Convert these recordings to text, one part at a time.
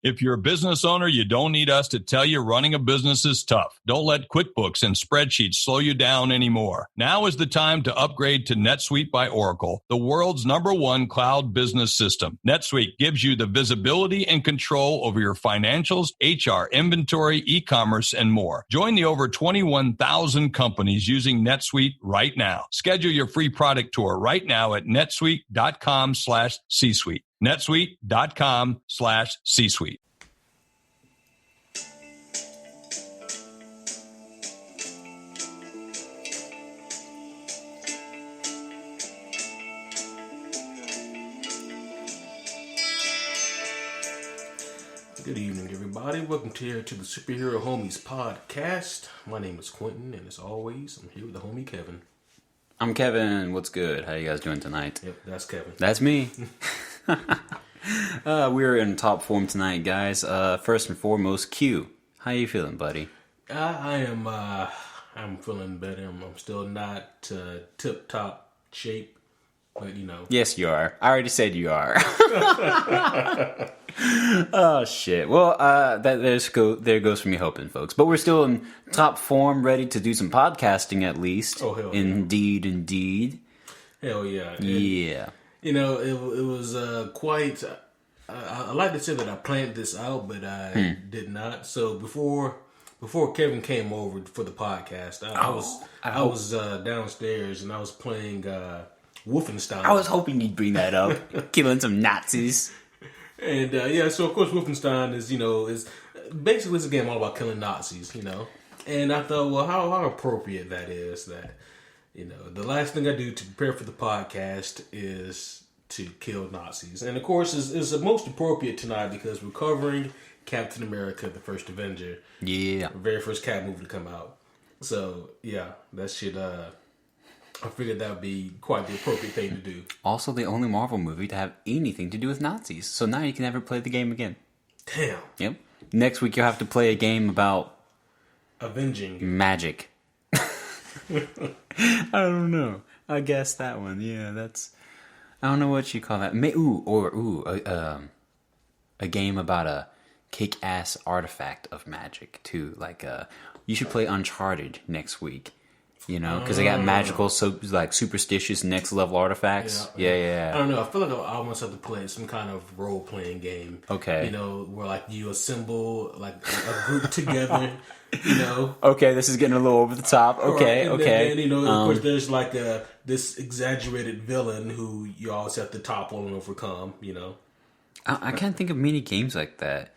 If you're a business owner, you don't need us to tell you running a business is tough. Don't let QuickBooks and spreadsheets slow you down anymore. Now is the time to upgrade to NetSuite by Oracle, the world's #1 cloud business system. NetSuite gives you the visibility and control over your financials, HR, inventory, e-commerce, and more. Join the over 21,000 companies using NetSuite right now. Schedule your free product tour right now at netsuite.com/C-suite. netsuite.com/C-suite. Good evening, everybody. Welcome to the Superhero Homies podcast. My name is Quentin, and as always, I'm here with the homie Kevin. I'm Kevin. What's good? How you guys doing tonight? Yep, that's Kevin. That's me. We're in top form tonight, guys. First and foremost, Q. How you feeling, buddy? I'm feeling better. I'm still not tip-top shape, but you know. Yes, you are. I already said you are. Oh, shit. Well, there goes for me hoping, folks. But we're still in top form, ready to do some podcasting at least. Oh, hell indeed, yeah. Indeed. Hell yeah. Yeah. You know, it was quite... I like to say that I planned this out, but I did not. So before Kevin came over for the podcast, I was downstairs and I was playing Wolfenstein. I was hoping you'd bring that up. Killing some Nazis. And so of course Wolfenstein is basically it's a game all about killing Nazis, you know. And I thought, well, how appropriate that is that, you know, the last thing I do to prepare for the podcast is to kill Nazis. And of course it's the most appropriate tonight because we're covering Captain America, the first Avenger. Yeah. The very first Cap movie to come out. So yeah, that should I figured that would be quite the appropriate thing to do. Also, the only Marvel movie to have anything to do with Nazis. So now you can never play the game again. Damn. Yep. Next week you'll have to play a game about... Avenging. Magic. I don't know. I guess that one. Yeah, that's... I don't know what you call that. A game about a kick-ass artifact of magic, too. Like, you should play Uncharted next week. You know, because they got magical, superstitious next level artifacts. Yeah. I don't know. I feel like I almost have to play some kind of role playing game. Okay. You know, where like you assemble like a group together. You know. Okay, this is getting a little over the top. Okay. Then, you know, of course, there's like this exaggerated villain who you always have to topple and overcome. You know. I can't think of many games like that.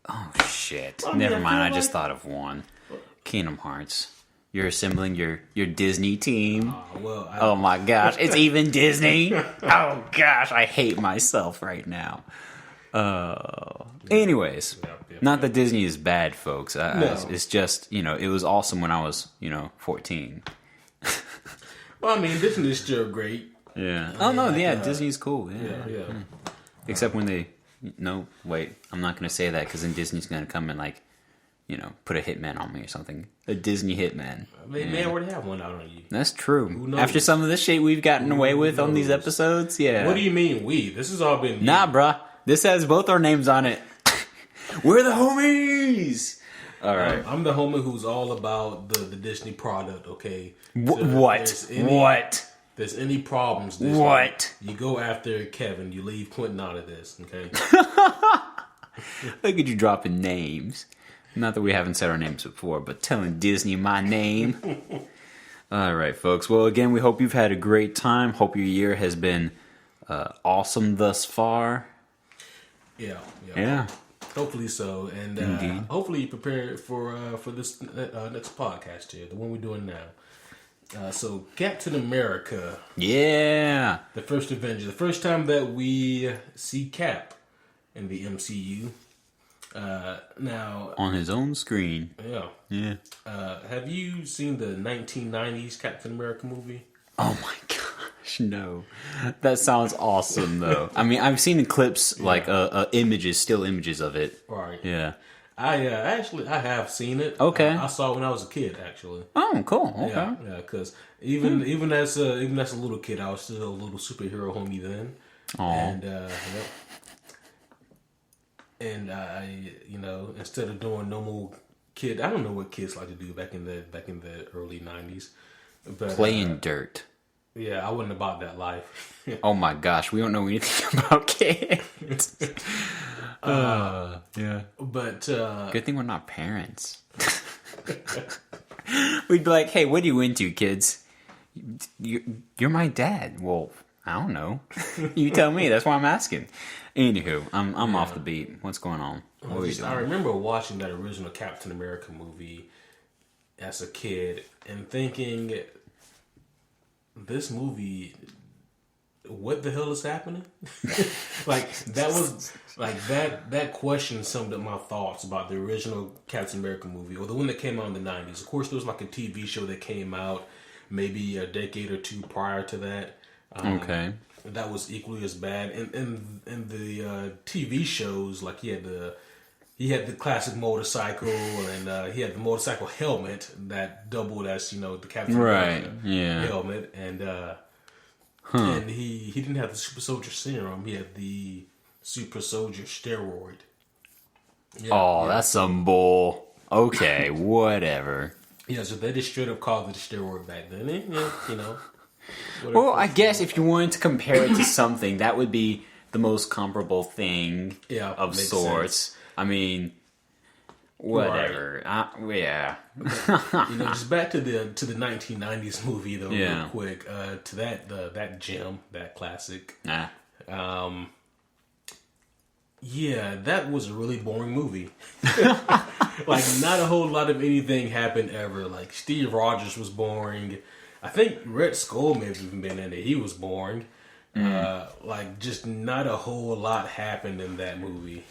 Oh shit! Never mind. I just thought of one. Kingdom Hearts. You're assembling your Disney team. Oh my gosh, it's even Disney. Oh gosh, I hate myself right now. Anyways, not that Disney is bad, folks. No. It's just, you know, it was awesome when I was, 14. Well, I mean, Disney is still great. Yeah. Disney's cool. Yeah. Except when they... No, wait. I'm not going to say that because then Disney's going to come and put a hitman on me or something. A Disney hitman. They already have one out on you. That's true. After some of the shit we've gotten away with on these episodes, yeah. What do you mean we? This has all been... Nah, bruh. This has both our names on it. We're the homies! All right. I'm the homie who's all about the Disney product, okay? What? If there's any problems... What? You go after Kevin. You leave Quentin out of this, okay? Look at you dropping names. Not that we haven't said our names before, but telling Disney my name. All right, folks. Well, again, we hope you've had a great time. Hope your year has been awesome thus far. Yeah. Hopefully so. And hopefully you prepare for this next podcast here, the one we're doing now. So, Captain America. Yeah. The first Avenger. The first time that we see Cap in the MCU. Now on his own screen. Yeah. Have you seen the 1990s Captain America movie? Oh my gosh, no. That sounds awesome though. I mean, I've seen the clips, like images, still images of it. Right. Yeah. I have seen it. Okay. I saw it when I was a kid, actually. Oh, cool. Okay. Yeah, because even as a little kid, I was still a little superhero homie then. Aww. And and instead of doing normal kid, I don't know what kids like to do back in the early 90s, but playing dirt. Yeah, I wasn't about that life. Oh my gosh, we don't know anything about kids. Yeah. But good thing we're not parents. We'd be like, "Hey, what are you into, kids? You're my dad." Well, I don't know. You tell me. That's why I'm asking. Anywho, I'm off the beat. What's going on? What are you doing? I remember watching that original Captain America movie as a kid and thinking, this movie, what the hell is happening? That question summed up my thoughts about the original Captain America movie, or the one that came out in the 90s. Of course, there was like a TV show that came out maybe a decade or two prior to that. Okay. That was equally as bad. And the TV shows, like he had the classic motorcycle, and he had the motorcycle helmet that doubled as the Captain America helmet, and and he didn't have the super soldier serum. He had the super soldier steroid. Yeah, that's some bull. Okay, whatever. Yeah, so they just straight up called it a steroid back then. Well, I guess if you wanted to compare it to something, that would be the most comparable thing of sorts. Sense. I mean, whatever. Right. Yeah. Just back to the 1990s movie though, real quick. To that gem, that classic. Nah. Yeah, that was a really boring movie. Like, not a whole lot of anything happened ever. Like, Steve Rogers was boring. I think Red Skull may have even been in it. He was boring. Just not a whole lot happened in that movie.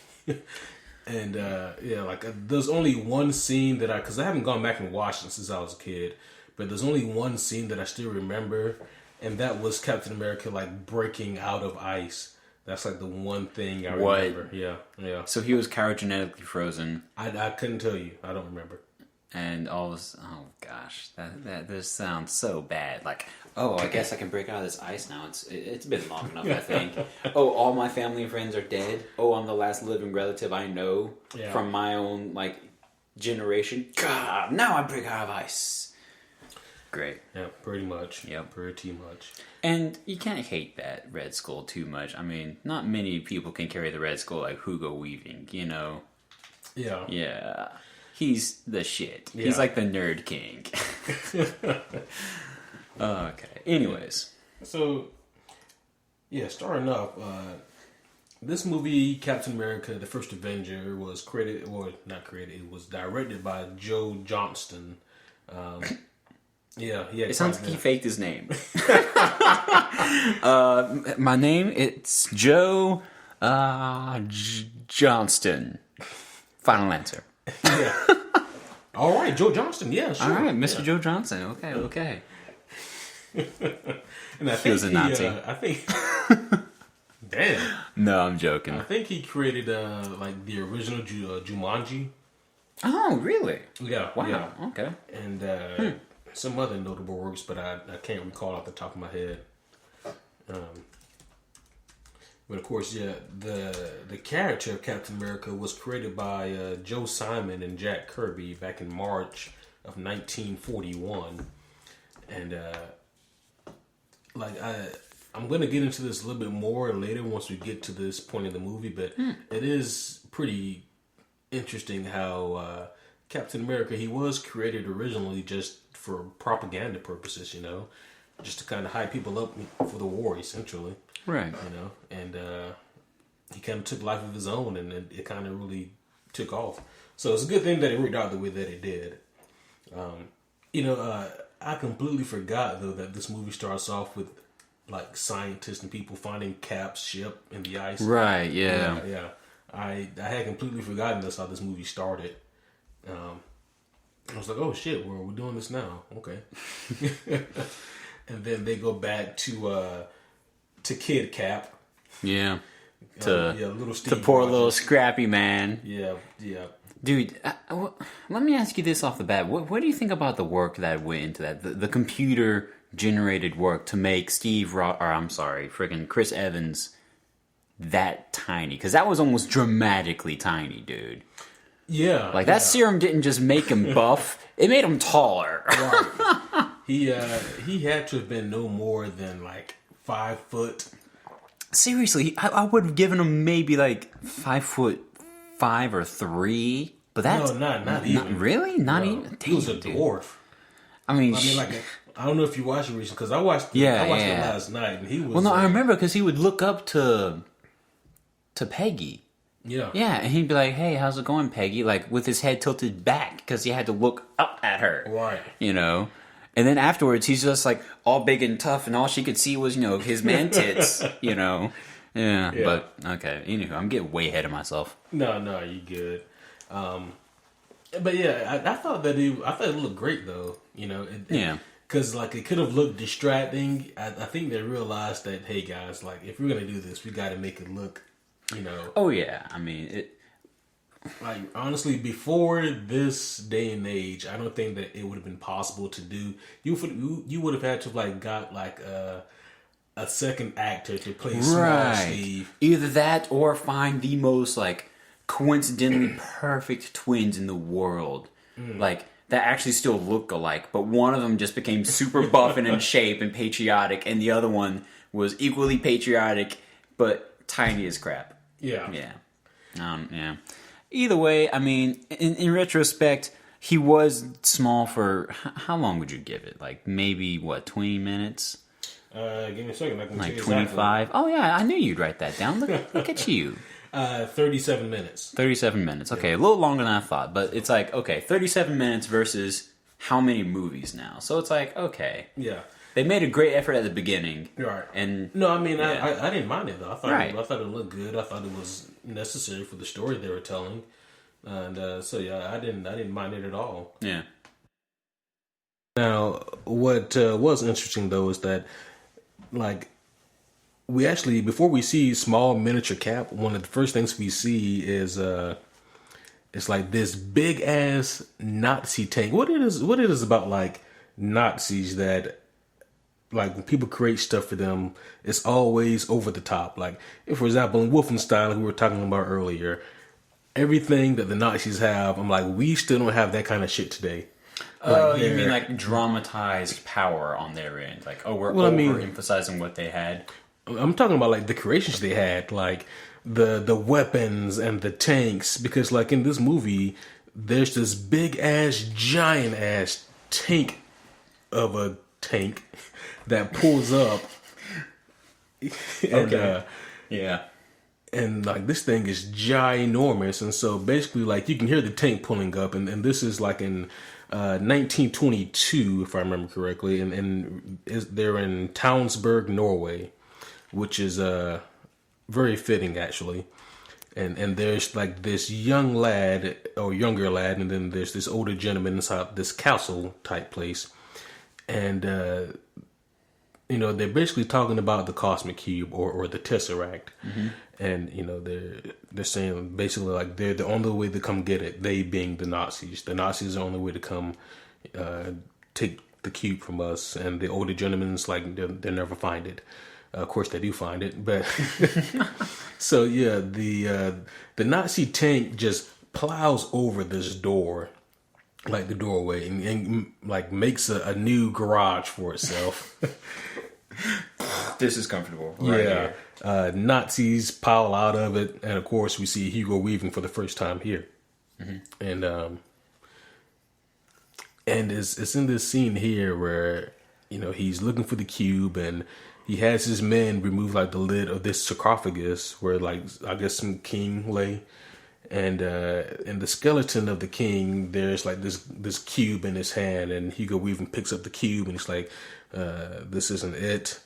And, there's only one scene that because I haven't gone back and watched it since I was a kid, but there's only one scene that I still remember, and that was Captain America, breaking out of ice. That's, the one thing I remember. Yeah. So he was cryogenetically frozen. I couldn't tell you. I don't remember. And all this, oh gosh, that this sounds so bad. I guess I can break out of this ice now. It's been long enough, I think. Oh, all my family and friends are dead. Oh, I'm the last living relative I know from my own generation. God, now I break out of ice. Great. Yeah, pretty much. Yeah, pretty much. And you can't hate that Red Skull too much. I mean, not many people can carry the Red Skull like Hugo Weaving, Yeah. Yeah. He's the shit. Yeah. He's like the nerd king. Okay. Anyways. So, starting off, this movie, Captain America, the First Avenger, was it was directed by Joe Johnston. It sounds like he faked his name. My name, it's Joe Johnston. Final answer. Yeah. All right, Joe Johnston. Yeah, sure. All right, Mr. Joe Johnston. Okay. And I think he was a Nazi. I think. Damn. No, I'm joking. I think he created the original Jumanji. Oh, really? Yeah. Wow. Yeah. Okay. And some other notable works, but I can't recall off the top of my head. But of course, the character of Captain America was created by Joe Simon and Jack Kirby back in March of 1941, and I'm going to get into this a little bit more later once we get to this point in the movie, but it is pretty interesting how Captain America, he was created originally just for propaganda purposes, just to kind of hype people up for the war, essentially. Right. And he kind of took life of his own, and it kind of really took off. So it's a good thing that it worked out the way that it did. I completely forgot, though, that this movie starts off with, scientists and people finding Cap's ship in the ice. Right, yeah. Yeah. I had completely forgotten that's how this movie started. I was like, oh, shit, we're doing this now. Okay. And then they go back to Kid Cap. Yeah. Little Steve to poor Rogers. little scrappy man. Yeah. Dude, let me ask you this off the bat. What do you think about the work that went into that? The computer generated work to make Chris Evans that tiny, because that was almost dramatically tiny, dude. Yeah, like that serum didn't just make him buff; it made him taller. Right. He had to have been no more than like 5 foot. Seriously, I would have given him maybe like 5'5" or 3, but that's not even really not even. He was a dwarf. I mean, like I don't know if you watched it recently because I watched it last night and he was. Well, no, I remember because he would look up to Peggy. Yeah, and he'd be like, "Hey, how's it going, Peggy?" Like with his head tilted back because he had to look up at her. Right. And then afterwards, he's just like all big and tough, and all she could see was his man tits. Yeah. But okay. Anywho, I'm getting way ahead of myself. No, you good. But yeah, I thought it looked great though. Because like it could have looked distracting. I think they realized that, hey guys, like if we're gonna do this, we got to make it look, Oh yeah, I mean it. Like honestly, before this day and age, I don't think that it would have been possible to do. You would have had to like got like a second actor to play Small Steve. Either that or find the most like coincidentally perfect twins in the world, like that actually still look alike, but one of them just became super buff and in shape and patriotic, and the other one was equally patriotic but tiny as crap. Yeah. Either way, I mean, in retrospect, he was small for... How long would you give it? Like, maybe, 20 minutes? Give me a second. I can like 25? Oh, yeah, I knew you'd write that down. Look at you. 37 minutes. 37 minutes. Okay, a little longer than I thought. But it's like, okay, 37 minutes versus how many movies now? So it's like, okay. Yeah. They made a great effort at the beginning. Right. And no, I mean, I didn't mind it, though. I thought it looked good. I thought it was necessary for the story they were telling. And so, yeah, I didn't mind it at all. Yeah. Now, what was interesting, though, is that, like, we actually, before we see small miniature Cap, one of the first things we see is it's like this big ass Nazi tank. What it is about like Nazis that, like, when people create stuff for them, it's always over the top. Like, if, for example, in Wolfenstein, who we were talking about earlier, everything that the Nazis have, I'm like, we still don't have that kind of shit today. Oh, you mean like dramatized power on their end? Like, we're overemphasizing what they had? I'm talking about like the creations they had, like the weapons and the tanks, because like in this movie, there's this big ass, giant ass tank of a tank that pulls up. And, yeah. And like this thing is ginormous, and so basically like you can hear the tank pulling up, and this is like in 1922, if I remember correctly, and they're in Townsburg, Norway, which is very fitting actually. And there's like this young lad or younger lad, and then there's this older gentleman inside this castle type place, and they're basically talking about the Cosmic Cube or the Tesseract. Mm-hmm. And they're saying basically like they're the only way to come get it. They being the Nazis. The Nazis are the only way to come take the cube from us. And the older gentleman's like they'll never find it. Of course they do find it, but so yeah, the Nazi tank just plows over this door, like the doorway, and like makes a new garage for itself. This is comfortable. Right here. Nazis pile out of it, and of course we see Hugo Weaving for the first time here. Mm-hmm. And it's in this scene here where he's looking for the cube, and he has his men remove like the lid of this sarcophagus where like I guess some king lay, and in the skeleton of the king there's like this cube in his hand, and Hugo Weaving picks up the cube and he's like, this isn't it.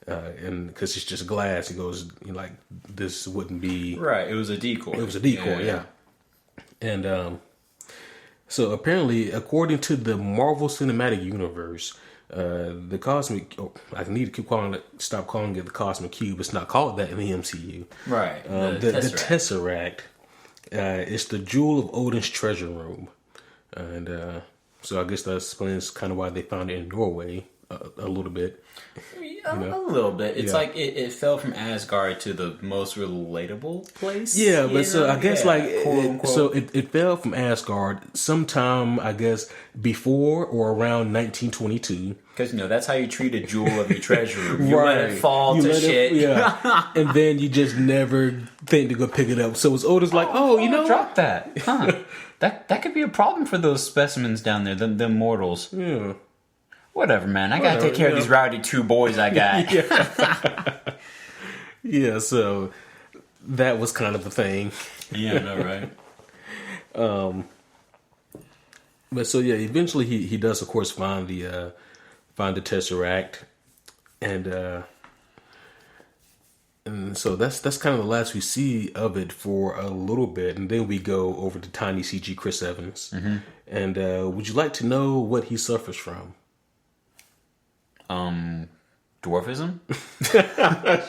And because it's just glass, he goes, like, this wouldn't be... Right, it was a decoy. It was a decoy, yeah. And so apparently, according to the Marvel Cinematic Universe, the Cosmic... I need to stop calling it the Cosmic Cube. It's not called that in the MCU. Right, the Tesseract is the jewel of Odin's treasure room. And so I guess that explains kind of why they found it in Norway a little bit. A little bit. It's like it fell from Asgard to the most relatable place. Yeah, but so I guess it fell from Asgard sometime, I guess, before or around 1922. Because, that's how you treat a jewel of your treasure. You let it fall to shit. And then you just never think to go pick it up. So it's Oda's like, drop that. Huh. That could be a problem for those specimens down there, them mortals. Yeah. Whatever, man. I gotta take care of these rowdy 2 boys I got. Yeah, so that was kind of the thing. Yeah, I know, right? But so yeah, eventually he does, of course, find the Tesseract, and so that's kind of the last we see of it for a little bit, and then we go over to Tiny CG Chris Evans. Mm-hmm. And would you like to know what he suffers from? Dwarfism?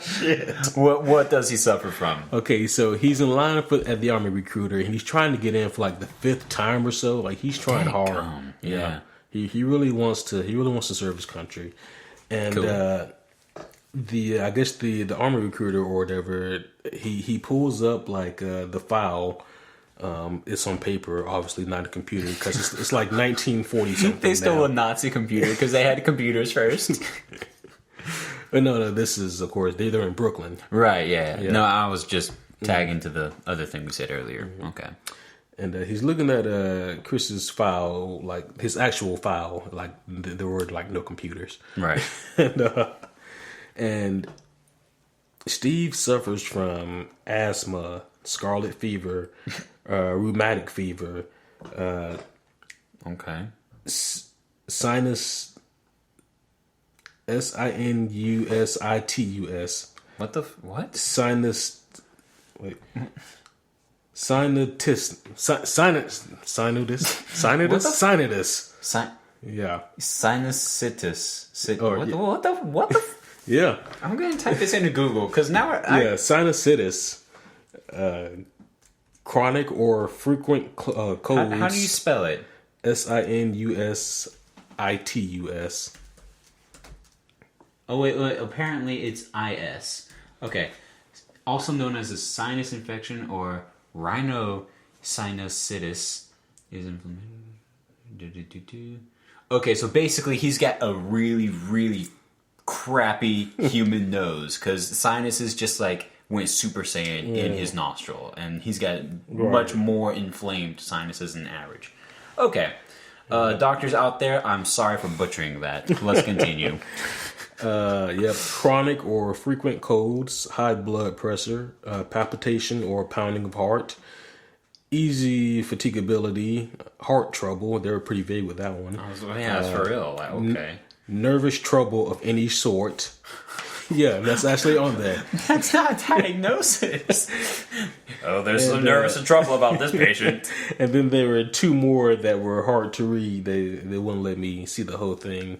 Shit. What does he suffer from? Okay, so he's in line at the Army recruiter, and he's trying to get in for like the 5th time or so. Like, he's trying hard. Yeah. He really wants to serve his country. And cool. I guess the Army recruiter or whatever, he pulls up like the file. It's on paper, obviously not a computer, because it's like 1940 something. They stole a Nazi computer because they had computers first. But no, this is, of course, they're in Brooklyn. Right, yeah. No, I was just tagging to the other thing we said earlier. Mm-hmm. Okay. And he's looking at Chris's file, like his actual file, like the word, like no computers. Right. and Steve suffers from asthma, scarlet fever, rheumatic fever, okay, sinus, sinusitus. What? Sinus. Wait. Sinusitis. Yeah. Sinusitis. What the? Yeah. I'm going to type this into Google because now sinusitis. Chronic or frequent colds. How do you spell it? sinusitus. Oh, wait. Apparently it's IS. Okay. Also known as a sinus infection or rhinosinusitis is inflammation. Okay, so basically he's got a really, really crappy human nose because sinuses just like went Super Saiyan in his nostril, and he's got much more inflamed sinuses than average. Okay. Doctors out there, I'm sorry for butchering that. Let's continue. Chronic or frequent colds, high blood pressure, palpitation or pounding of heart, easy fatigability, heart trouble. They were pretty vague with that one. That's for real. Okay. Nervous trouble of any sort. Yeah, that's actually on there. That's not a diagnosis. There's some nervous trouble about this patient. And then there were 2 more that were hard to read. They wouldn't let me see the whole thing.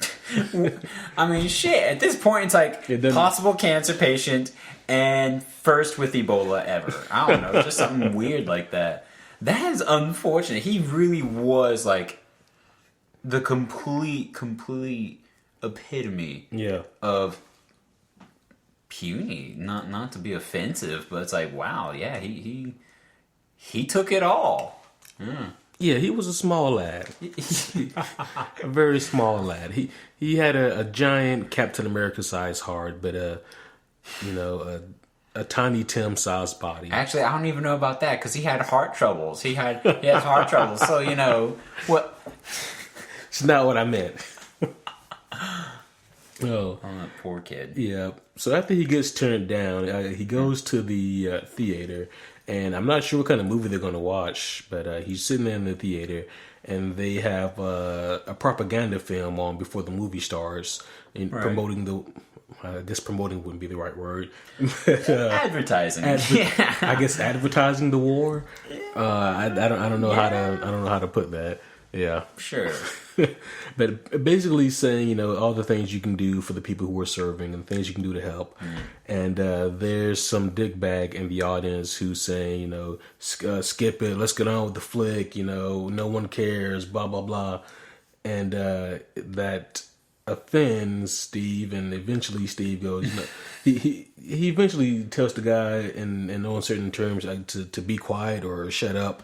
I mean, shit. At this point, it's like possible cancer patient and first with Ebola ever. I don't know, just something weird like that. That is unfortunate. He really was like the complete epitome of puny. Not to be offensive, but it's like, wow, yeah, he took it all. Yeah, he was a small lad. A very small lad. He had a giant Captain America sized heart, but a Tiny Tim sized body. Actually, I don't even know about that because he had heart troubles. He has heart troubles. So what? It's not what I meant. Oh, that poor kid. Yeah. So after he gets turned down, he goes to the theater, and I'm not sure what kind of movie they're going to watch, but he's sitting there in the theater, and they have a propaganda film on before the movie starts, and promoting the. I guess promoting wouldn't be the right word. Advertising. I guess advertising the war. I don't know how to put that. Yeah. Sure. But basically saying, all the things you can do for the people who are serving and things you can do to help. And there's some dickbag in the audience who's saying, skip it, let's get on with the flick, no one cares, blah, blah, blah. And that offends Steve, and eventually Steve goes, you know, he eventually tells the guy in no uncertain terms to be quiet or shut up,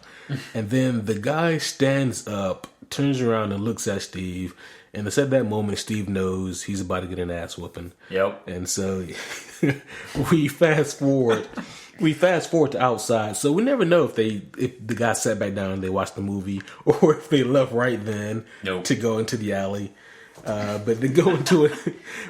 and then the guy stands up, turns around and looks at Steve, and it's at that moment Steve knows he's about to get an ass whooping. Yep. And so we fast forward. We fast forward to outside, so we never know if the guy sat back down and they watched the movie, or if they left right then to go into the alley. But they go into it.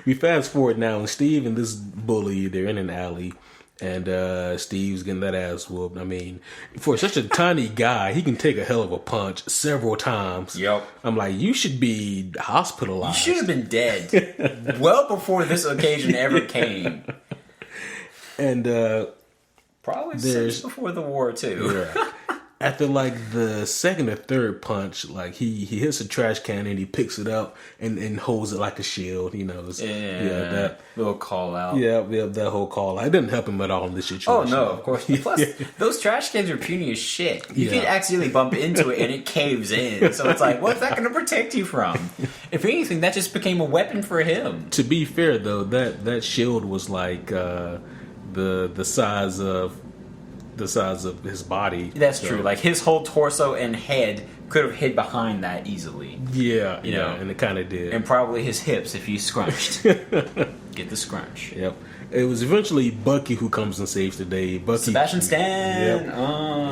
We fast forward now, and Steve and this bully, they're in an alley, and Steve's getting that ass whooped. I mean, for such a tiny guy, he can take a hell of a punch several times. Yep. I'm like, you should be hospitalized. You should have been dead well before this occasion ever came. And probably since before the war too. Yeah. After like the second or third punch, like he hits a trash can and he picks it up and holds it like a shield. You know, that little call out. Yeah, that whole call out. It didn't help him at all in this situation. Oh no, of course. Plus, those trash cans are puny as shit. You can accidentally bump into it and it caves in. So it's like, what's that going to protect you from? If anything, that just became a weapon for him. To be fair, though, that shield was like the size of his body. That's true. Like his whole torso and head could have hid behind that easily. Yeah, you know, and it kind of did. And probably his hips if he scrunched. Get the scrunch. Yep. It was eventually Bucky who comes and saves the day. Bucky, Sebastian Stan.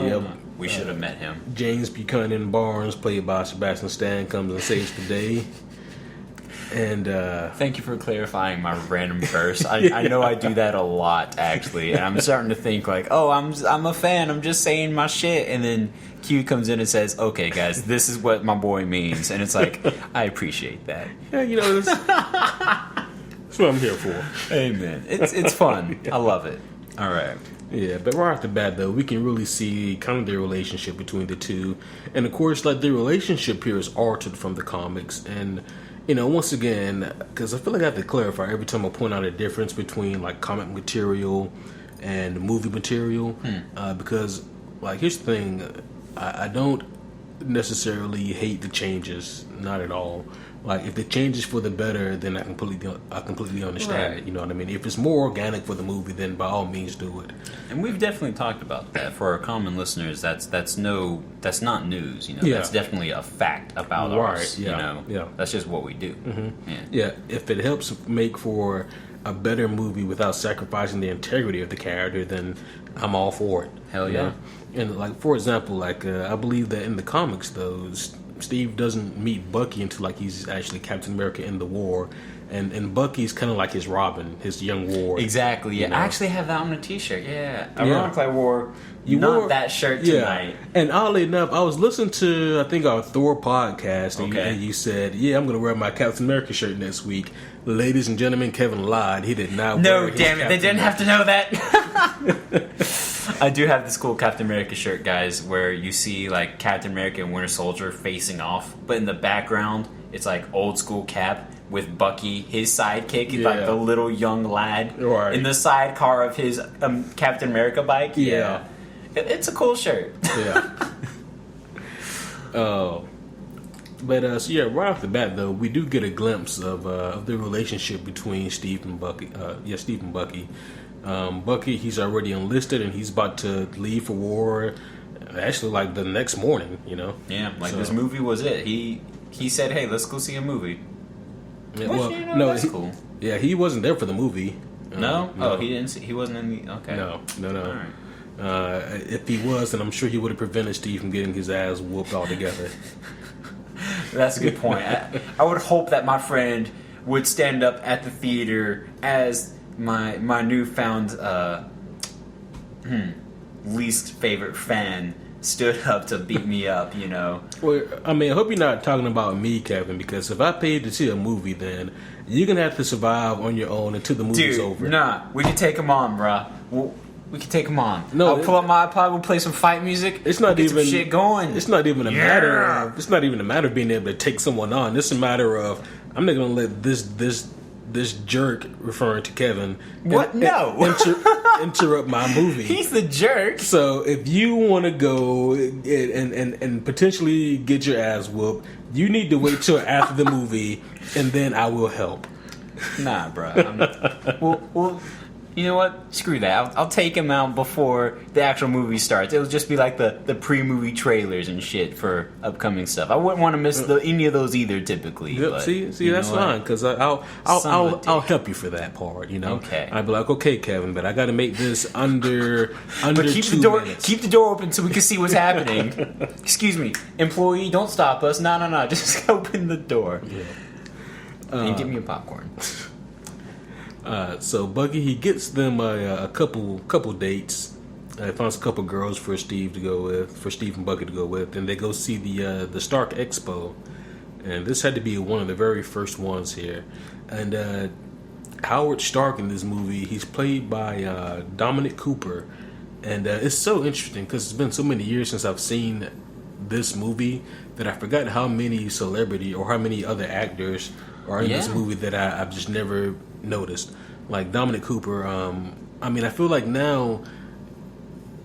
Yep. We should have met him. James Buchanan Barnes, played by Sebastian Stan, comes and saves the day. And thank you for clarifying my random verse. I know I do that a lot actually, and I'm starting to think like, oh, I'm a fan. I'm just saying my shit, and then Q comes in and says, "Okay, guys, this is what my boy means," and it's like, I appreciate that. Yeah, you know, that's what I'm here for. Amen. It's fun. I love it. All right. Yeah, but right off the bat, though, we can really see kind of the relationship between the two, and of course, like the relationship here is altered from the comics, and. You know, once again, because I feel like I have to clarify every time I point out a difference between like comic material and movie material, because like here's the thing, I don't necessarily hate the changes, not at all. Like if the changes for the better, then I completely understand it. You know what I mean? If it's more organic for the movie, then by all means do it. And we've definitely talked about that. For our common listeners, that's not news. You know, that's definitely a fact about us. Yeah. You know, that's just what we do. Mm-hmm. Yeah. If it helps make for a better movie without sacrificing the integrity of the character, then I'm all for it. Hell yeah. And like for example, like I believe that in the comics, though. Steve doesn't meet Bucky until like he's actually Captain America in the war, and Bucky's kind of like his Robin, his young ward. Exactly. Yeah, you know? I actually have that on a T-shirt. Yeah, ironically, I wore that shirt tonight. And oddly enough, I was listening to I think our Thor podcast, and you said, "Yeah, I'm going to wear my Captain America shirt next week." Ladies and gentlemen, Kevin lied. He did not. No, wear damn it! They didn't have to know that. I do have this cool Captain America shirt, guys, where you see like Captain America and Winter Soldier facing off, but in the background it's like old school Cap with Bucky, his sidekick, like the little young lad in the sidecar of his Captain America bike. Yeah. It's a cool shirt. Yeah. But so right off the bat though, we do get a glimpse of the relationship between Steve and Bucky. Steve and Bucky. Bucky, he's already enlisted and he's about to leave for war. Actually, like the next morning, you know. Yeah, like this movie was it. He said, "Hey, let's go see a movie." Yeah, that's cool. Yeah, he wasn't there for the movie. No. Oh, he didn't. He wasn't in the. Okay. No. All right. If he was, then I'm sure he would have prevented Steve from getting his ass whooped altogether. That's a good point. I would hope that my friend would stand up at the theater as my newfound least favorite fan stood up to beat me up, you know. Well, I mean, I hope you're not talking about me, Kevin, because if I paid to see a movie, then you're going to have to survive on your own until the movie's over. Nah, we can take him on, bruh. We can take him on. No, I'll pull up my iPod, we'll play some fight music. It's not even some shit going. It's not even a matter of. It's not even a matter of being able to take someone on. It's a matter of I'm not going to let this jerk, referring to Kevin, what? interrupt my movie. He's the jerk. So if you want to go and potentially get your ass whooped, you need to wait till after the movie, and then I will help. Nah, bro. Well, you know what? Screw that. I'll take him out before the actual movie starts. It'll just be like the pre-movie trailers and shit for upcoming stuff. I wouldn't want to miss any of those either, typically. Yep, but, see, that's fine, because I'll help you for that part. You know, okay. I'd be like, okay, Kevin, but I got to make this under but keep 2 the door minutes. Keep the door open so we can see what's happening. Excuse me, employee, don't stop us. No, just open the door. Yeah. And give me a popcorn. So Bucky, he gets them a couple dates. He finds a couple girls for Steve and Bucky to go with, and they go see the Stark Expo. And this had to be one of the very first ones here. And Howard Stark in this movie, he's played by Dominic Cooper, and it's so interesting because it's been so many years since I've seen this movie that I forgot how many celebrity or how many other actors are in this movie that I've just never noticed. Like Dominic Cooper, I feel like now,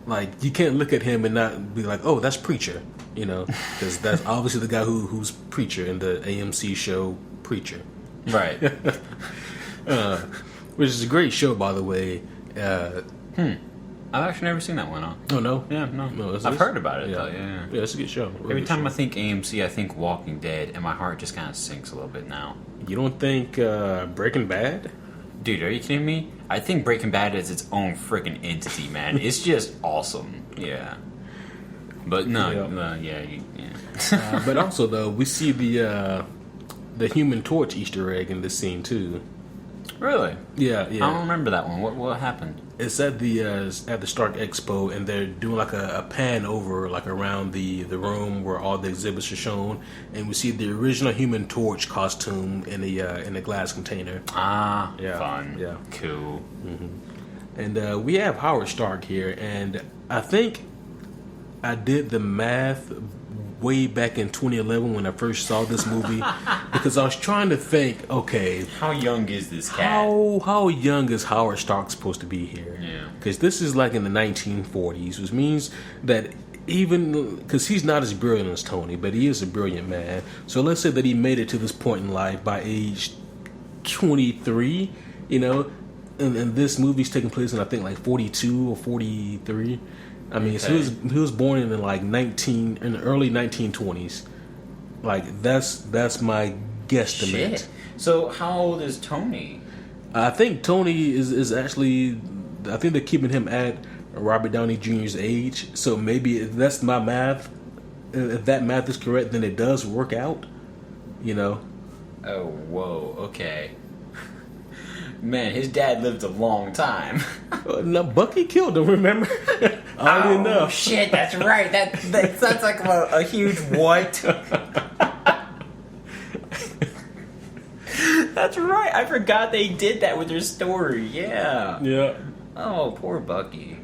like, you can't look at him and not be like, oh, that's Preacher, you know, because that's obviously the guy who's Preacher in the AMC show Preacher, Right. which is a great show, by the way. I've actually never seen that one. Oh no, Yeah, no. I've heard about it though. Yeah. Yeah, it's a good show. Every time I think AMC, I think Walking Dead, and my heart just kind of sinks a little bit now. You don't think Breaking Bad? Dude, are you kidding me? I think Breaking Bad is its own freaking entity, man. It's just awesome. Yeah. But no, But also though, we see the Human Torch Easter egg in this scene too. Really? Yeah. I don't remember that one. What happened? It's at the Stark Expo, and they're doing like a pan over, like around the room where all the exhibits are shown, and we see the original Human Torch costume in a glass container. Ah, Yeah, fun. yeah. Cool. And we have Howard Stark here, and I think I did the math way back in 2011 when I first saw this movie because I was trying to think, okay, How young is this cat? how young is Howard Stark supposed to be here? Yeah. Because this is like in the 1940s, which means that even because he's not as brilliant as Tony, but he is a brilliant man. So let's say that he made it to this point in life by age 23, you know, and this movie's taking place in I think like 42 or 43. I mean, so he was born in like in the early 1920s. Like that's my guesstimate. Shit. So how old is Tony? I think Tony is actually. I think they're keeping him at Robert Downey Jr.'s age. So maybe if that's my math. If that math is correct, then it does work out. You know. Oh, whoa. Okay. Man, his dad lived a long time. No, Bucky killed him. Remember? Oddly enough. Shit, that's right. That sounds like a huge what? That's right. I forgot they did that with their story. Yeah. Yeah. Oh, poor Bucky.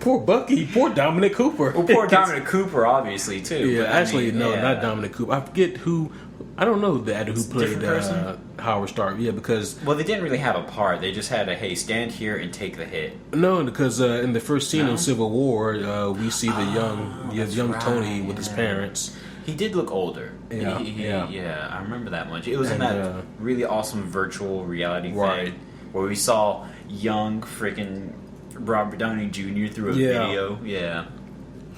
Poor Bucky. Poor Dominic Cooper. Well, poor Dominic Cooper, obviously, too. Yeah, but actually, not Dominic Cooper. I forget who. I don't know the actor who played Howard Stark. Yeah, because well, they didn't really have a part. They just had a hey, stand here and take the hit. No, because in the first scene in Civil War, we see the young right, Tony with his parents. He did look older. Yeah. I remember that much. It was in that really awesome virtual reality thing where we saw young freaking Robert Downey Jr. through a video. Yeah.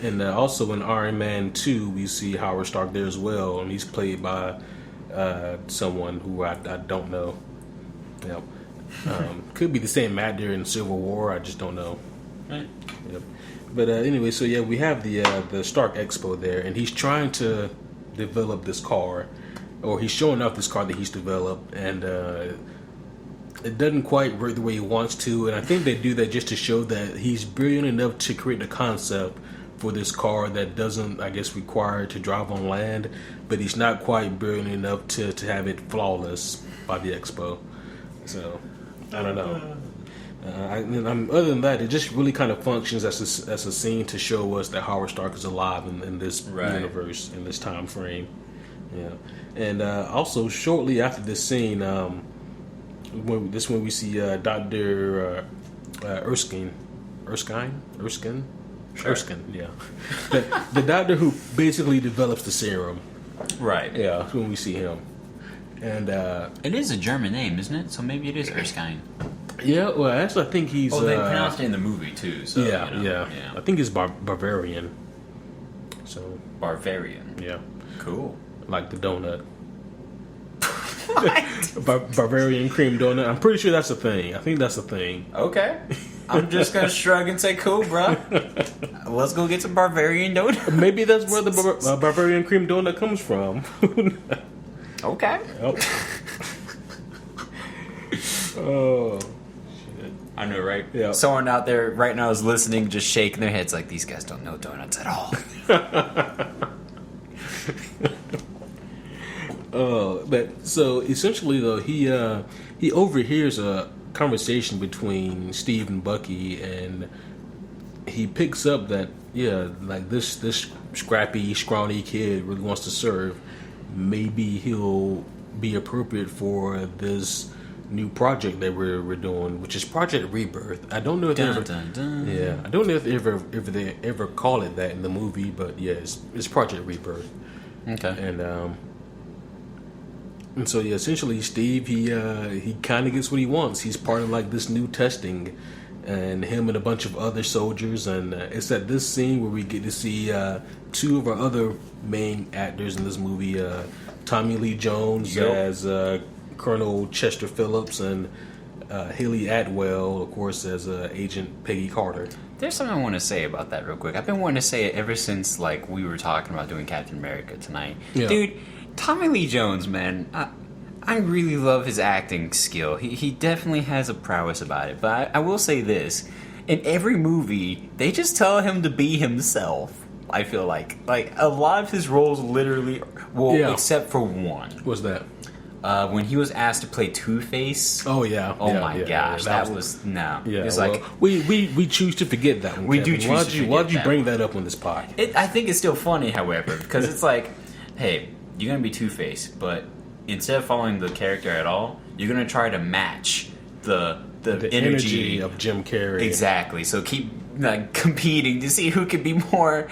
And also in Iron Man 2, we see Howard Stark there as well, and he's played by someone who I don't know. Yep. Could be the same actor in Civil War, I just don't know. Right. Yep. But anyway, so yeah, we have the Stark Expo there, and he's trying to develop this car, or he's showing off this car that he's developed, and it doesn't quite work the way he wants to, and I think they do that just to show that he's brilliant enough to create a concept for this car that doesn't, I guess, require to drive on land, but he's not quite brilliant enough to have it flawless by the expo. So, I don't know. Other than that, it just really kind of functions as a scene to show us that Howard Stark is alive in this universe, in this time frame. Yeah, and also shortly after this scene, when we see Dr. Erskine. Sure. Erskine, yeah. the doctor who basically develops the serum. Right. Yeah, when we see him. And it is a German name, isn't it? So maybe it is Erskine. Yeah, well, actually, I think he's... Oh, they pronounced it in the movie, too. So, yeah. I think he's Bavarian. So Bavarian. Yeah. Cool. Like the donut. Bavarian cream donut. I'm pretty sure that's a thing. I think that's a thing. Okay. I'm just going to shrug and say, cool, bro. Let's go get some Bavarian donut. Maybe that's where the Bavarian cream donut comes from. Okay. Yep. Oh, shit. I know, right? Yeah. Someone out there right now is listening, just shaking their heads like, these guys don't know donuts at all. But so essentially, though, he overhears a conversation between Steve and Bucky, and he picks up that like this scrappy, scrawny kid really wants to serve. Maybe he'll be appropriate for this new project that we're doing, which is Project Rebirth. I don't know if they ever call it that in the movie, but yeah, it's Project Rebirth. Okay. And so essentially Steve he kind of gets what he wants. He's part of like this new testing, and him and a bunch of other soldiers, and it's at this scene where we get to see two of our other main actors in this movie, Tommy Lee Jones as Colonel Chester Phillips, and Haley Atwell, of course, as Agent Peggy Carter. There's something I want to say about that real quick. I've been wanting to say it ever since like we were talking about doing Captain America tonight. Yeah. Dude, Tommy Lee Jones, man, I really love his acting skill. He definitely has a prowess about it. But I will say this. In every movie, they just tell him to be himself. I feel like a lot of his roles literally, except for one. What's that? When he was asked to play Two-Face. Oh yeah. Oh my gosh, that was no. Yeah, it's well, like we choose to forget that one. We Kevin. do choose to forget Why'd you that bring that up on this podcast? I think it's still funny, however, because it's like, hey, you're gonna be Two-Face, but instead of following the character at all, you're gonna try to match the energy of Jim Carrey. Exactly. So keep like competing to see who could be more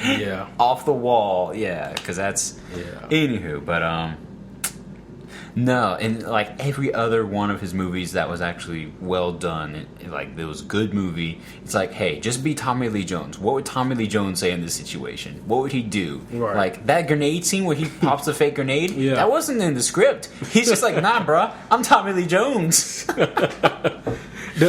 off the wall. Yeah, because that's anywho. But no, and like every other one of his movies that was actually well done, like it was a good movie. It's like, hey, just be Tommy Lee Jones. What would Tommy Lee Jones say in this situation? What would he do? Right. Like that grenade scene where he pops a fake grenade. That wasn't in the script. He's just like, nah, bruh, I'm Tommy Lee Jones.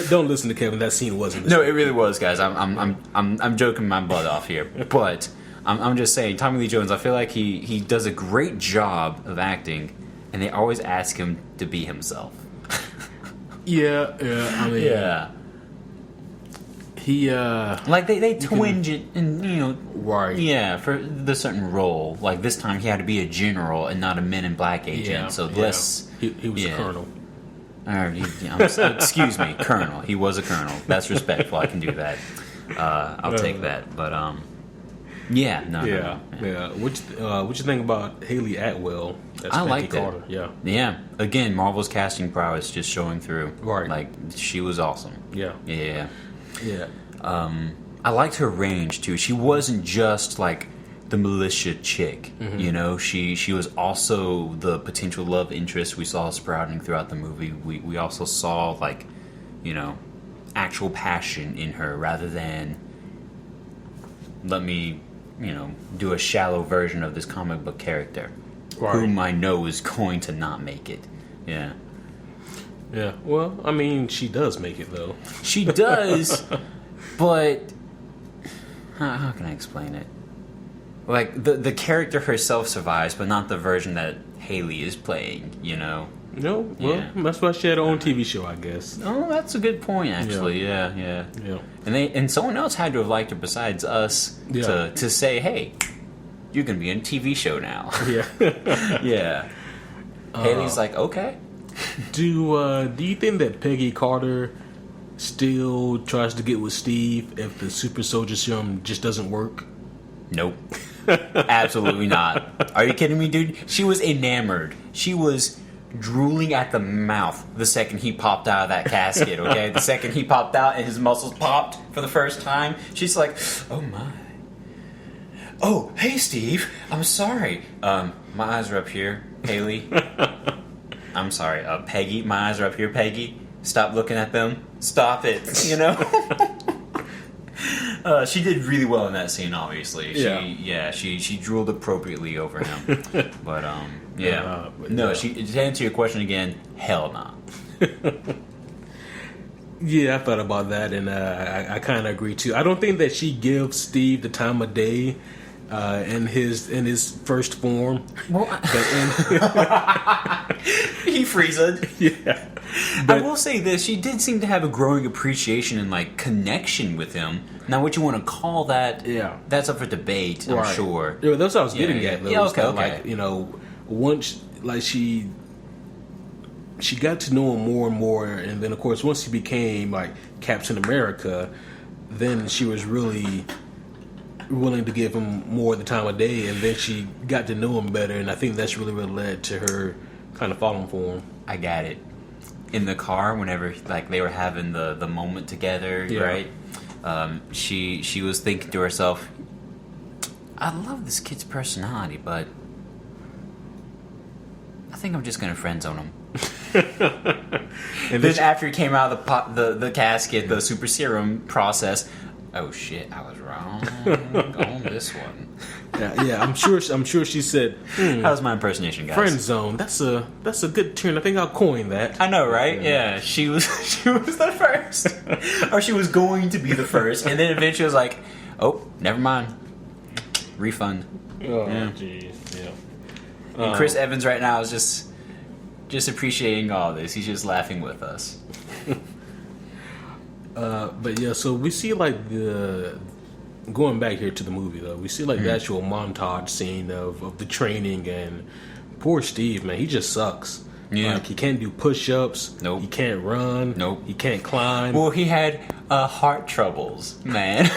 Don't listen to Kevin. That scene wasn't. No, it really was, guys. I'm joking my butt off here, but I'm just saying, Tommy Lee Jones. I feel like he does a great job of acting, and they always ask him to be himself. Yeah. I mean, he like they twinge it, and right. Yeah, for the certain role. Like this time, he had to be a general and not a Men in Black agent. Yeah, so less. He was a colonel. Excuse me, Colonel. He was a colonel. That's respectful. I can do that. I'll take that. But no. What you think about Haley Atwell? I liked it. Carter? Yeah. Again, Marvel's casting prowess just showing through. Right. Like she was awesome. Yeah. I liked her range too. She wasn't just like the militia chick, she was also the potential love interest we saw sprouting throughout the movie. We also saw like, actual passion in her rather than let me, do a shallow version of this comic book character, whom I know is going to not make it. Yeah. Yeah. Well, I mean, she does make it though. She does, but how can I explain it? Like, the character herself survives, but not the version that Haley is playing, No, well, that's why she had her own TV show, I guess. Oh, that's a good point, actually. Yeah. And someone else had to have liked her besides us to say, hey, you're going to be in a TV show now. Yeah. Yeah. Haley's like, okay. Do you think that Peggy Carter still tries to get with Steve if the super soldier serum just doesn't work? Nope. Absolutely not. Are you kidding me, dude? She was enamored. She was drooling at the mouth the second he popped out of that casket, okay? The second he popped out and his muscles popped for the first time, she's like, oh my. Oh, hey Steve, I'm sorry. My eyes are up here, Haley. I'm sorry, Peggy, my eyes are up here, Peggy. Stop looking at them. Stop it, you know? She did really well in that scene, obviously. She drooled appropriately over him. But, to answer your question again, hell no. Yeah, I thought about that, and I kind of agree, too. I don't think that she gives Steve the time of day in his first form. Well, he freezed. Yeah. But I will say this, she did seem to have a growing appreciation and like connection with him. Now what you want to call that, that's up for debate, I'm sure. Yeah, that's what I was getting at though. Yeah, okay. Like, once like she got to know him more and more, and then of course once he became like Captain America, then she was really willing to give him more of the time of day, and then she got to know him better, and I think that's really what led to her kind of falling for him. I got it. In the car, whenever like they were having the moment together, right? She was thinking to herself, I love this kid's personality, but I think I'm just gonna friend zone him. And then after he came out of the casket, the super serum process, oh shit, I was wrong on this one. Yeah, I'm sure she said, how's my impersonation, guys? Friend zone. That's a good turn. I think I'll coin that. I know, right? Yeah. She was the first. Or she was going to be the first, and then eventually was like, oh, never mind. Refund. Oh, jeez. Yeah. And Chris Evans right now is just appreciating all this. He's just laughing with us. But yeah, so we see like going back here to the movie though, we see like the actual montage scene of the training, and poor Steve, man, he just sucks. Yeah. Like he can't do push-ups. Nope. He can't run. Nope. He can't climb. Well, he had heart troubles, man.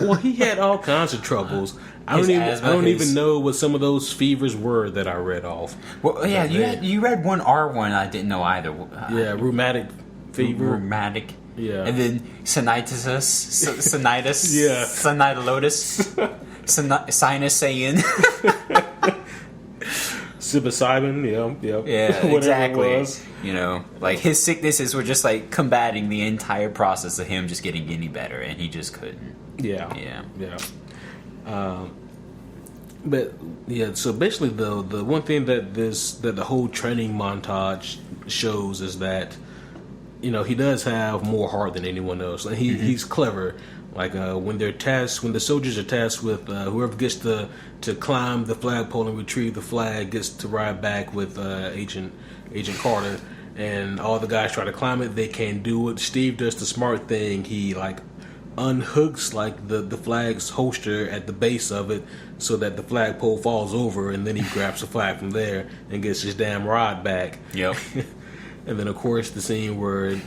Well, he had all kinds of troubles. I don't even know what some of those fevers were that I read off. Well, yeah, you read one R1 I didn't know either. Rheumatic fever. Rheumatic. Yeah. And then sinitis, yeah. Sinitilotus, sinus saying. Psilocybin, yeah, exactly. Like his sicknesses were just like combating the entire process of him just getting any better, and he just couldn't. Yeah. But yeah, so basically the one thing that the whole training montage shows is that he does have more heart than anyone else. Like he's clever. Like when the soldiers are tasked with whoever gets to climb the flagpole and retrieve the flag gets to ride back with Agent Carter, and all the guys try to climb it, they can't do it. Steve does the smart thing. He like unhooks like the flag's holster at the base of it so that the flagpole falls over, and then he grabs the flag from there and gets his damn rod back. Yep. And then of course the scene where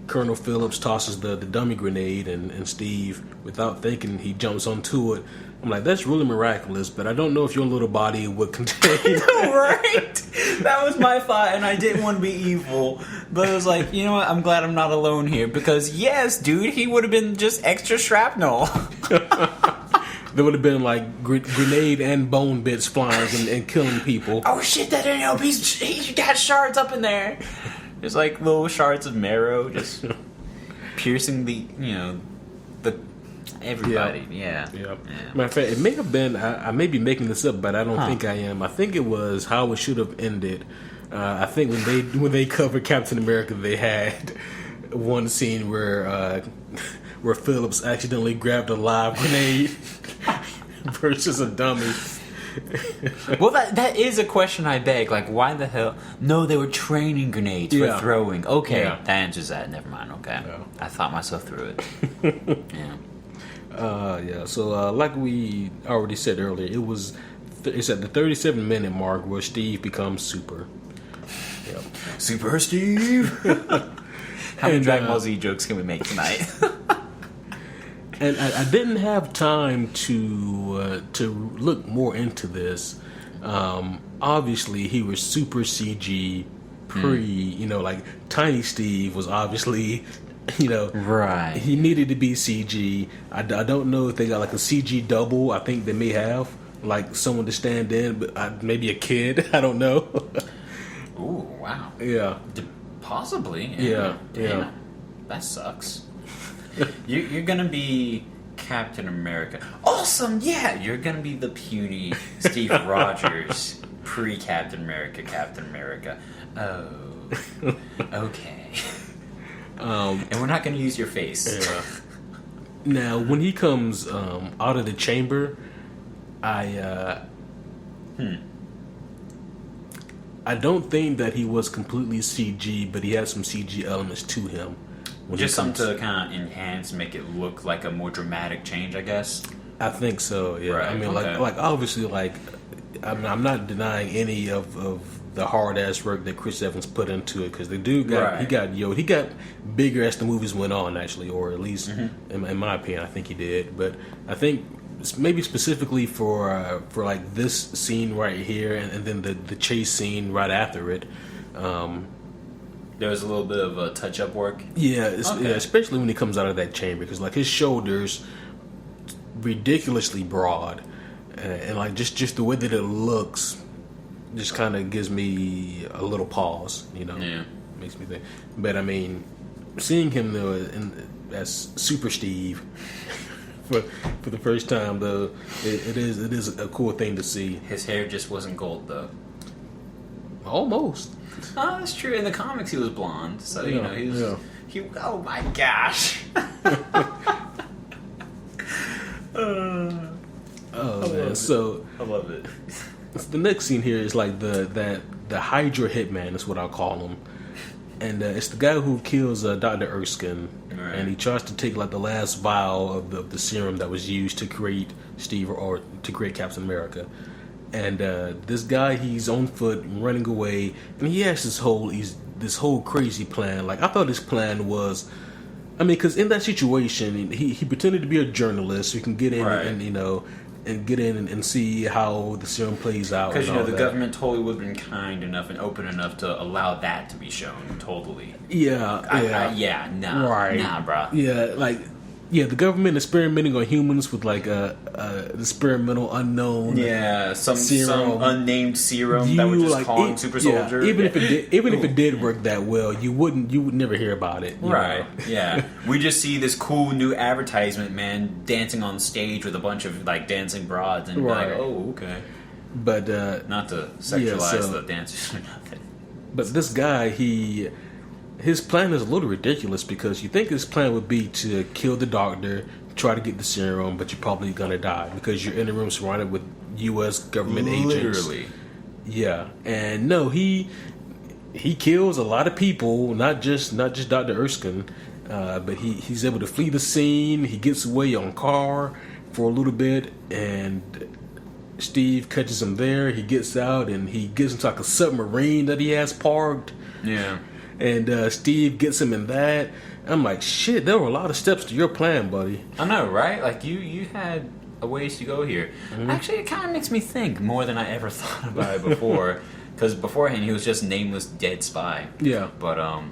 Colonel Phillips tosses the dummy grenade, and Steve, without thinking, he jumps onto it. I'm like, that's really miraculous, but I don't know if your little body would contain. I know, right? That was my thought, and I didn't want to be evil, but I was like, you know what? I'm glad I'm not alone here, because yes, dude, he would have been just extra shrapnel. There would have been like grenade and bone bits flying and killing people. Oh shit! That didn't help. He's got shards up in there. There's like little shards of marrow just piercing the everybody. Yeah. Matter of fact, it may have been. I may be making this up, but I don't think I am. I think it was how it should have ended. I think when they covered Captain America, they had one scene where Phillips accidentally grabbed a live grenade versus a dummy. Well, that is a question I beg. Like, why the hell? No, they were training grenades for throwing. Okay, that answers that. Never mind. Okay, I thought myself through it. So, like we already said earlier, it's at the 37-minute mark where Steve becomes Super. Yep. Super Steve. How many Dragon Ball Z jokes can we make tonight? And I didn't have time to look more into this, Obviously, he was super CG like Tiny Steve was obviously, right. He needed to be CG. I don't know if they got like a CG double. I think they may have like someone to stand in, but maybe a kid. I don't know. Ooh, wow. Yeah. Possibly. Yeah. That sucks. You're gonna be Captain America. Awesome, yeah. You're gonna be the puny Steve Rogers, pre-Captain America, Captain America. Oh, okay. And we're not gonna use your face. Yeah. Now, when he comes out of the chamber, I don't think that he was completely CG, but he had some CG elements to him. Just something to kind of enhance, make it look like a more dramatic change, I guess. I think so. Yeah. Right, I mean, okay. like obviously, I'm not denying any of the hard ass work that Chris Evans put into it, because the dude got he got bigger as the movies went on, actually, or at least in my opinion, I think he did. But I think maybe specifically for like this scene right here, and then the chase scene right after it. There was a little bit of a touch-up work. Yeah, especially when he comes out of that chamber, because like his shoulders ridiculously broad, and like just the way that it looks, just kind of gives me a little pause. Yeah, makes me think. But I mean, seeing him though as Super Steve for the first time, though, it is a cool thing to see. His hair just wasn't gold though. Almost. Oh, that's true. In the comics, he was blonde, so he was. Yeah. Oh my gosh! Man. So I love it. The next scene here is like the Hydra hitman is what I'll call him, and it's the guy who kills Dr. Erskine, right. And he tries to take like the last vial of the serum that was used to create Steve or to create Captain America. And this guy, he's on foot, running away, and he has this whole crazy plan. Like, I thought his plan was, I mean, because in that situation, he pretended to be a journalist who can get in and get in and see how the serum plays out. Because the government totally would have been kind enough and open enough to allow that to be shown. Totally. Yeah. Nah, bro. Yeah, the government experimenting on humans with like a experimental unknown some serum. unnamed serum that we're just calling super soldier. Even if it did work that well, you would never hear about it. Right. Yeah. We just see this cool new advertisement man dancing on stage with a bunch of like dancing broads and be like, oh, okay. But not to sexualize the dancers or nothing. But this guy, his plan is a little ridiculous, because you think his plan would be to kill the doctor, try to get the serum, but you're probably gonna die because you're in a room surrounded with U.S. government agents. Literally. Yeah, and no, he kills a lot of people, not just Dr. Erskine, but he's able to flee the scene. He gets away on car for a little bit, and Steve catches him there. He gets out and he gets into like a submarine that he has parked. Yeah. And Steve gets him in that. I'm like, shit, there were a lot of steps to your plan, buddy. I know, right? Like, you had a ways to go here. Mm-hmm. Actually, it kind of makes me think more than I ever thought about it before. Because beforehand, he was just nameless dead spy. Yeah. But, I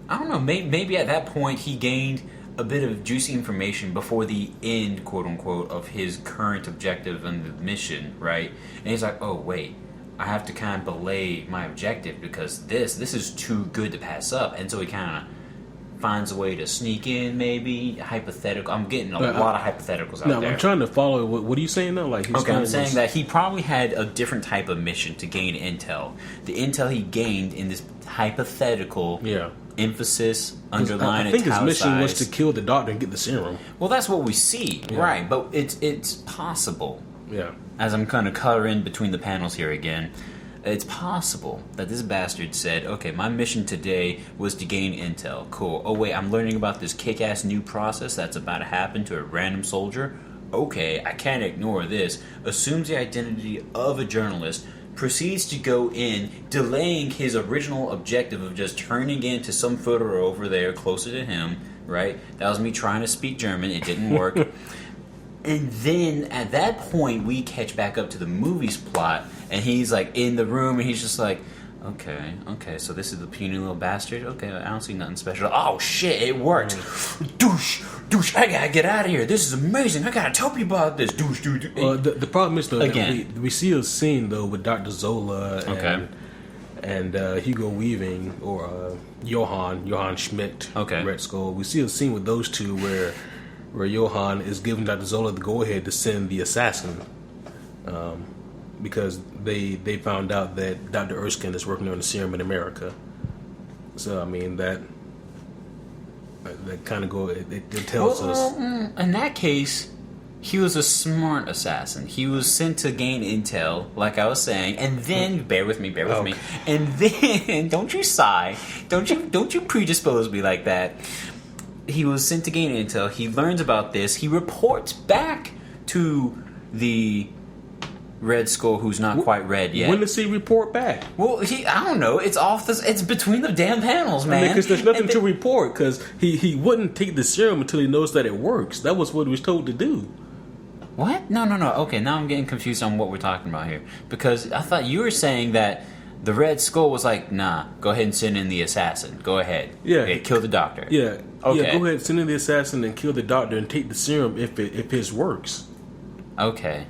don't know. Maybe at that point, he gained a bit of juicy information before the end, quote-unquote, of his current objective and the mission, right? And he's like, oh, wait. I have to kind of belay my objective because this is too good to pass up. And so he kind of finds a way to sneak in, maybe. Hypothetical. I'm getting a lot of hypotheticals out there. I'm trying to follow. What are you saying now? Like, I'm saying that he probably had a different type of mission to gain intel. The intel he gained in this hypothetical emphasis, underline, I think his mission was to kill the doctor and get the serum. Well, that's what we see, right? But it's possible. Yeah. As I'm kind of coloring between the panels here again, it's possible that this bastard said, okay, my mission today was to gain intel. Cool. Oh, wait, I'm learning about this kick-ass new process that's about to happen to a random soldier. Okay, I can't ignore this. Assumes the identity of a journalist, proceeds to go in, delaying his original objective of just turning into some footer over there closer to him, right? That was me trying to speak German. It didn't work. And then at that point, we catch back up to the movie's plot, and he's like in the room, and he's just like, okay, so this is the puny little bastard. Okay, I don't see nothing special. Oh shit, it worked. Douche, I gotta get out of here. This is amazing. I gotta tell people about this. Douche. The problem is though, Again. we see a scene though with Dr. Zola and Hugo Weaving or Johann Schmidt, Red Skull. We see a scene with those two where Johann is giving Dr. Zola the go ahead to send the assassin, because they found out that Dr. Erskine is working on the serum in America. So I mean that kind of it tells us. In that case, he was a smart assassin. He was sent to gain intel, like I was saying, and then bear with me, and then don't you sigh, don't you predispose me like that. He was sent to gain intel. He learns about this. He reports back to the Red Skull, who's not quite red yet. When does he report back? Well, I don't know. It's off this. It's between the damn panels, man. Because there's nothing to report. Because he wouldn't take the serum until he knows that it works. That was what he was told to do. What? No. Okay, now I'm getting confused on what we're talking about here. Because I thought you were saying that the Red Skull was like, nah, go ahead and send in the assassin. Go ahead. Yeah. Okay, kill the doctor. Yeah. Okay. Yeah, go ahead, send in the assassin and kill the doctor and take the serum if his works. Okay.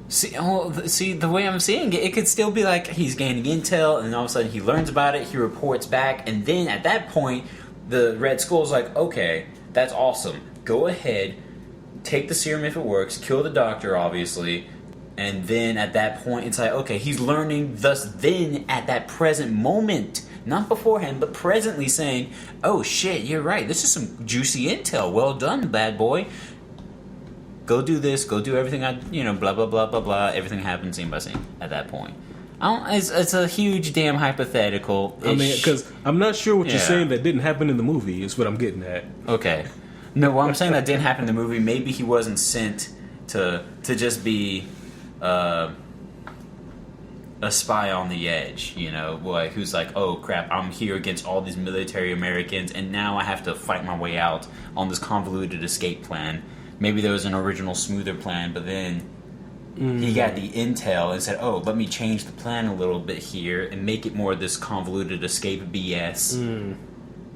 See, the way I'm seeing it, it could still be like he's gaining intel, and all of a sudden he learns about it, he reports back, and then at that point, the Red Skull's like, okay, that's awesome. Go ahead, take the serum if it works, kill the doctor, obviously, and then at that point, it's like, okay, he's learning, thus then, at that present moment, not beforehand, but presently saying, oh shit, you're right, this is some juicy intel, well done, bad boy. Go do this, go do everything blah, blah, blah, blah, blah. Everything happens scene by scene at that point. It's a huge damn hypothetical. I mean, because I'm not sure what you're saying that didn't happen in the movie is what I'm getting at. Okay. No, what I'm saying that didn't happen in the movie, maybe he wasn't sent to just be a spy on the edge, who's like, oh crap, I'm here against all these military Americans, and now I have to fight my way out on this convoluted escape plan. Maybe there was an original smoother plan, but then he got the intel and said, oh, let me change the plan a little bit here and make it more of this convoluted escape BS.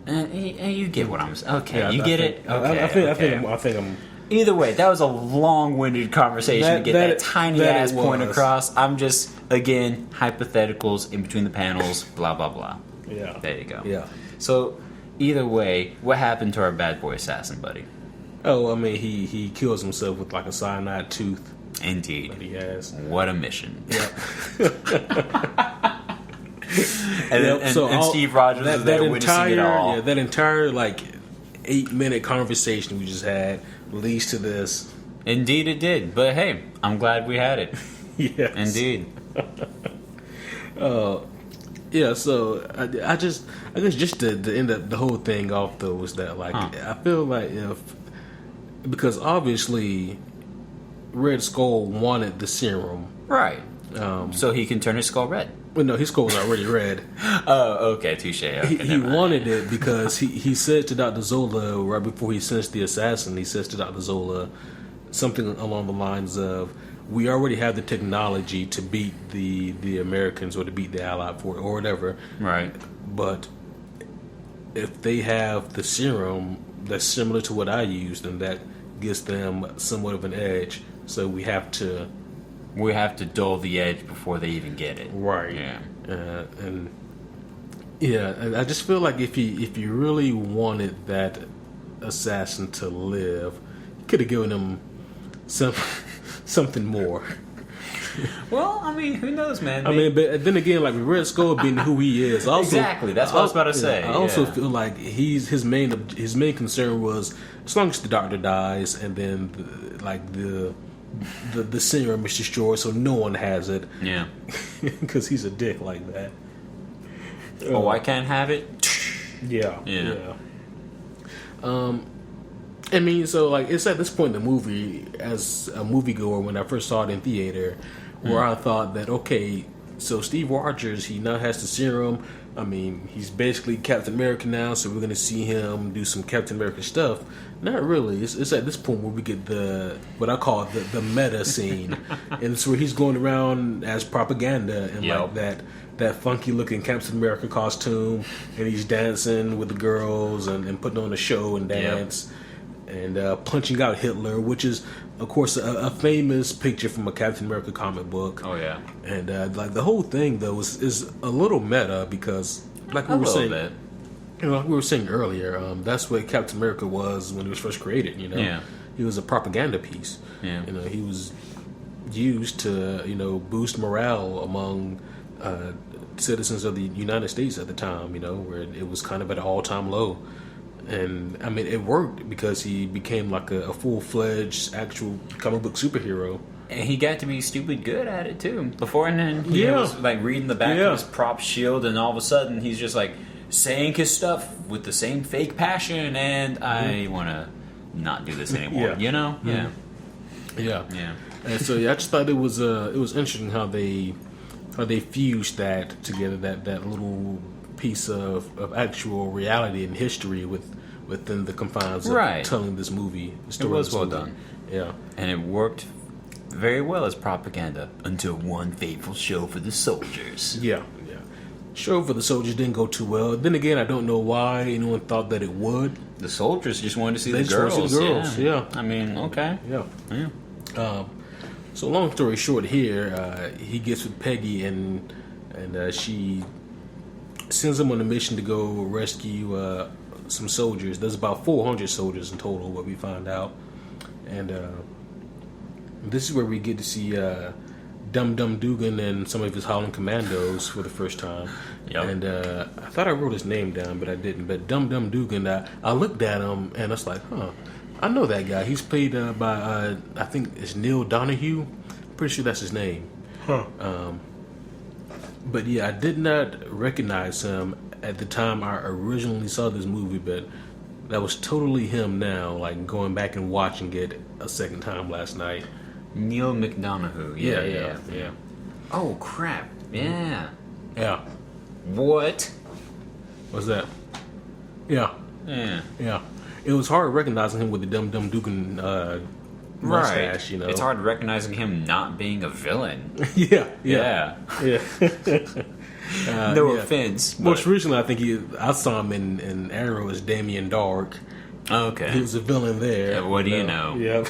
And you get what I'm saying. Okay, you get it? Okay, I think I'm... Either way, that was a long-winded conversation to get that tiny-ass point across. I'm just, again, hypotheticals in between the panels, blah, blah, blah. Yeah. There you go. Yeah. So, either way, what happened to our bad boy assassin, buddy? Oh, I mean, he kills himself with like a cyanide tooth. Indeed. That he has. What a mission. Yep. and Steve Rogers is there witnessing it all. Yeah, that entire 8-minute conversation we just had leads to this. Indeed it did. But hey, I'm glad we had it. Yes. Indeed. Yeah, so I guess just to end up the whole thing off though was that I feel like because obviously Red Skull wanted the serum, right? So he can turn his skull red. Well, no, his skull was already red. Oh, okay, touche. Okay, he wanted it because he said to Dr. Zola right before he sends the assassin. He says to Dr. Zola something along the lines of, "We already have the technology to beat the Americans or to beat the Allied force or whatever, right? But if they have the serum that's similar to what I used, then that gives them somewhat of an edge. So we have to dull the edge before they even get it, right? Yeah, and I just feel like if you really wanted that assassin to live, you could have given him something more." Well, I mean, who knows, man? But then again, with Red Skull being who he is, also, exactly. That's what I was about to say. I also feel like his main concern was as long as the doctor dies, and then the serum is destroyed, so no one has it. Yeah, because he's a dick like that. Oh, I can't have it. Yeah. I mean, so it's at this point in the movie, as a moviegoer, when I first saw it in theater, where I thought that, okay, so Steve Rogers, he now has the serum, I mean, he's basically Captain America now, so we're going to see him do some Captain America stuff. Not really. It's at this point where we get what I call the meta scene, and it's where he's going around as propaganda and like that funky looking Captain America costume, and he's dancing with the girls and putting on a show and dance, and punching out Hitler, which is, of course, a famous picture from a Captain America comic book. Oh yeah, and like the whole thing though is a little meta because, like we were saying, like we were saying earlier, that's what Captain America was when he was first created. He was a propaganda piece. He was used to boost morale among citizens of the United States at the time. Where it was kind of at an all-time low. And I mean, it worked because he became like a full-fledged actual comic book superhero. And he got to be stupid good at it too. Before and then he was like reading the back of his prop shield, and all of a sudden he's just like saying his stuff with the same fake passion. And I want to not do this anymore. Yeah. And so I just thought it was interesting how they fused that together, that little piece of actual reality and history within the confines of telling this movie. The story it was well done. Yeah. And it worked very well as propaganda until one fateful show for the soldiers. Yeah. Show for the soldiers didn't go too well. Then again, I don't know why anyone thought that it would. The soldiers just wanted to see the girls. Yeah. I mean, okay. Yeah. So long story short here, he gets with Peggy and she sends him on a mission to go rescue some soldiers. There's about 400 soldiers in total, what we find out. And this is where we get to see Dum Dum Dugan and some of his Holland Commandos for the first time. Yep. And I thought I wrote his name down, but I didn't. But Dum Dum Dugan, I looked at him and I was like, I know that guy. He's played by, I think it's Neil Donahue. Pretty sure that's his name. But yeah, I did not recognize him at the time I originally saw this movie, but that was totally him now, like going back and watching it a second time last night. Neil McDonough. Yeah. Oh, crap. Yeah. Yeah. What? What's that? Yeah. It was hard recognizing him with the Dum Dum Dugan mustache, It's hard recognizing him not being a villain. Yeah. No offense. But... Most recently, I think I saw him in Arrow as Damien Dark. Okay. He was a villain there. Yeah, what do you know? Yeah.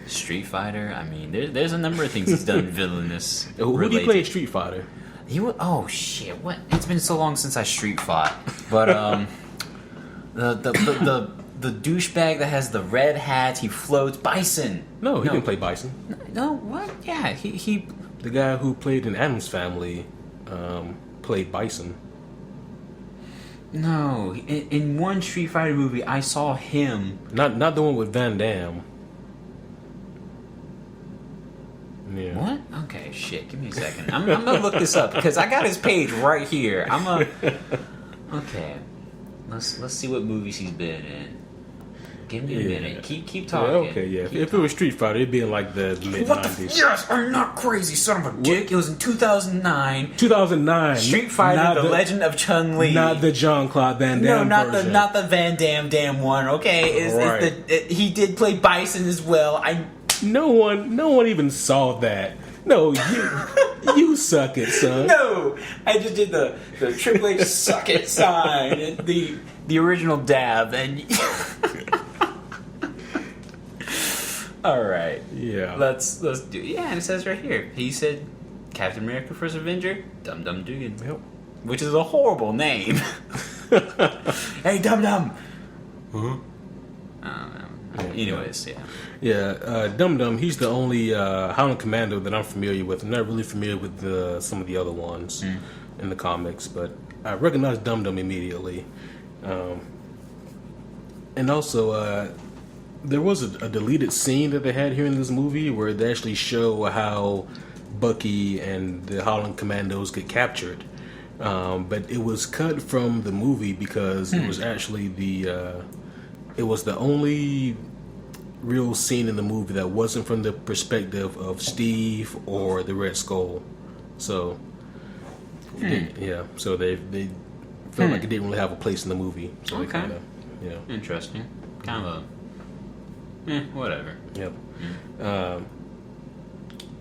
Street Fighter. I mean, there's a number of things he's done villainous. Who do you play in Street Fighter? Oh shit! What? It's been so long since I street fought. But the douchebag that has the red hat, he floats. Bison. No, he didn't play Bison. No, what? Yeah, he. The guy who played in Addams Family played Bison. No, in one Street Fighter movie, I saw him. Not the one with Van Damme. Yeah. What? Okay, shit. Give me a second. I'm gonna look this up because I got his page right here. Okay. Let's see what movies he's been in. Give me a minute. Keep talking. Yeah, okay, yeah. If it was Street Fighter, it'd be in like the mid-90s. Yes, I'm not crazy, son of a dick. It was in 2009. 2009. Street Fighter: The Legend of Chun-Li. Not the Jean-Claude Van Damme version. not the Van Damme one. Okay, he did play Bison as well. No one even saw that. No, you suck it, son. No, I just did the Triple H suck it sign, the original dab, and all right, yeah. Let's do. Yeah, and it says right here. He said, "Captain America: First Avenger, Dum Dum Dugan," which is a horrible name. Hey, Dum Dum. Anyways, Dum Dum. He's the only Howling Commando that I'm familiar with. I'm not really familiar with some of the other ones in the comics, but I recognize Dum Dum immediately. And also, there was a deleted scene that they had here in this movie where they actually show how Bucky and the Howling Commandos get captured. But it was cut from the movie because it was actually it was the only real scene in the movie that wasn't from the perspective of Steve or the Red Skull. So, so they felt like it didn't really have a place in the movie. So Okay. they kind of, Interesting. Kind of a... whatever. Yep.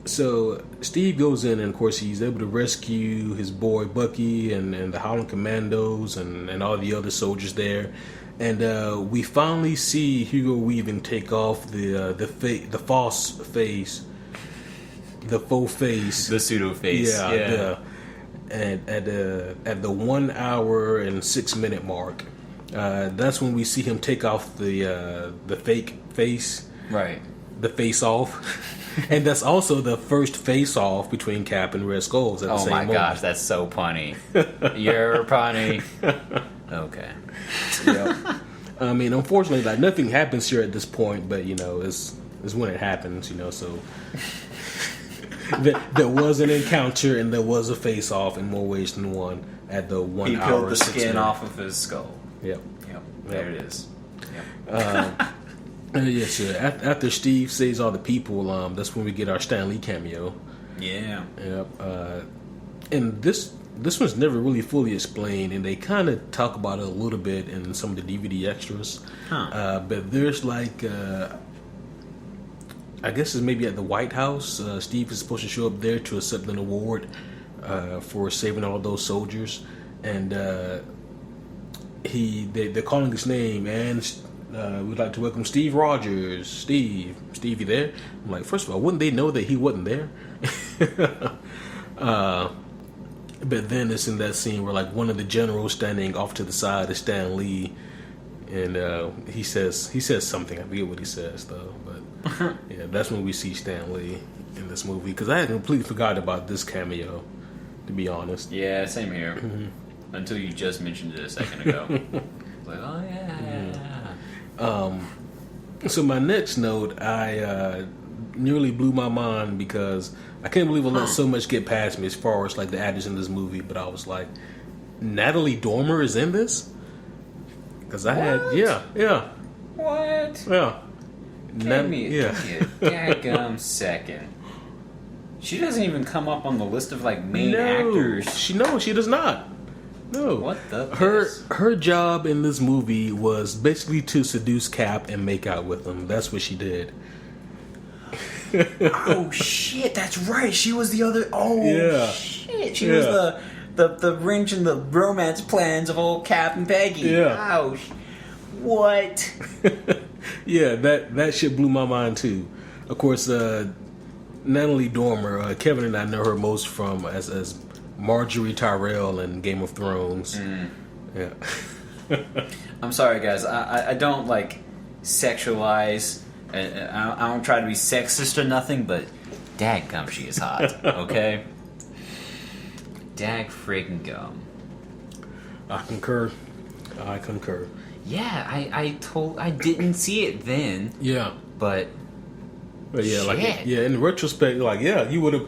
So Steve goes in, and of course he's able to rescue his boy Bucky and the Howling Commandos and all the other soldiers there. And we finally see Hugo Weaving take off the false face, the faux face, The pseudo face. yeah. At the 1 hour and 6 minute mark. That's when we see him take off the fake face, Right. the face off. And that's also the first face off between Cap and Red Skulls at the same moment. Oh my gosh, that's so punny. You're punny. Okay. Yep. I mean, unfortunately, like nothing happens here at this point, but it's when it happens, so there was an encounter and there was a face off in more ways than one at the 1 He hour. peeled the 6 skin minute. off of his skull. Yep. There it is. Yep. Yes, yeah. After Steve saves all the people, that's when we get our Stan Lee cameo. Yeah. Yep. And this one's never really fully explained, and they kind of talk about it a little bit in some of the DVD extras. But there's like, I guess it's maybe at the White House. Steve is supposed to show up there to accept an award for saving all those soldiers, and they're calling his name, and we'd like to welcome Steve Rogers. Steve, you there? I'm like, first of all, wouldn't they know that he wasn't there? But then it's in that scene where like one of the generals standing off to the side is Stan Lee, and he says something. I forget what he says though, but yeah, that's when we see Stan Lee in this movie, because I had completely forgot about this cameo, to be honest. Yeah, same here. Until you just mentioned it a second ago. Like, oh yeah. So my next note, I nearly blew my mind because I can't believe I let so much get past me as far as like the actors in this movie. But I was like, Natalie Dormer is in this? Because I had, What? yeah. Give me a daggum second. She doesn't even come up on the list of like main actors. She does not. No. What the her job in this movie was basically to seduce Cap and make out with him. That's what she did. Oh shit, that's right. She was the other. Oh Yeah. shit, she was the wrench in the romance plans of old Cap and Peggy. Yeah. Oh, what? Yeah, that shit blew my mind too. Of course, Natalie Dormer. Kevin and I know her most from as Marjorie Tyrell in Game of Thrones. Yeah. I'm sorry, guys. I don't like sexualize. I don't try to be sexist or nothing, but dadgum, she is hot. Okay. Dag freaking gum. I concur. Yeah, I didn't see it then. Yeah. But yeah, like shit. in retrospect, like you would have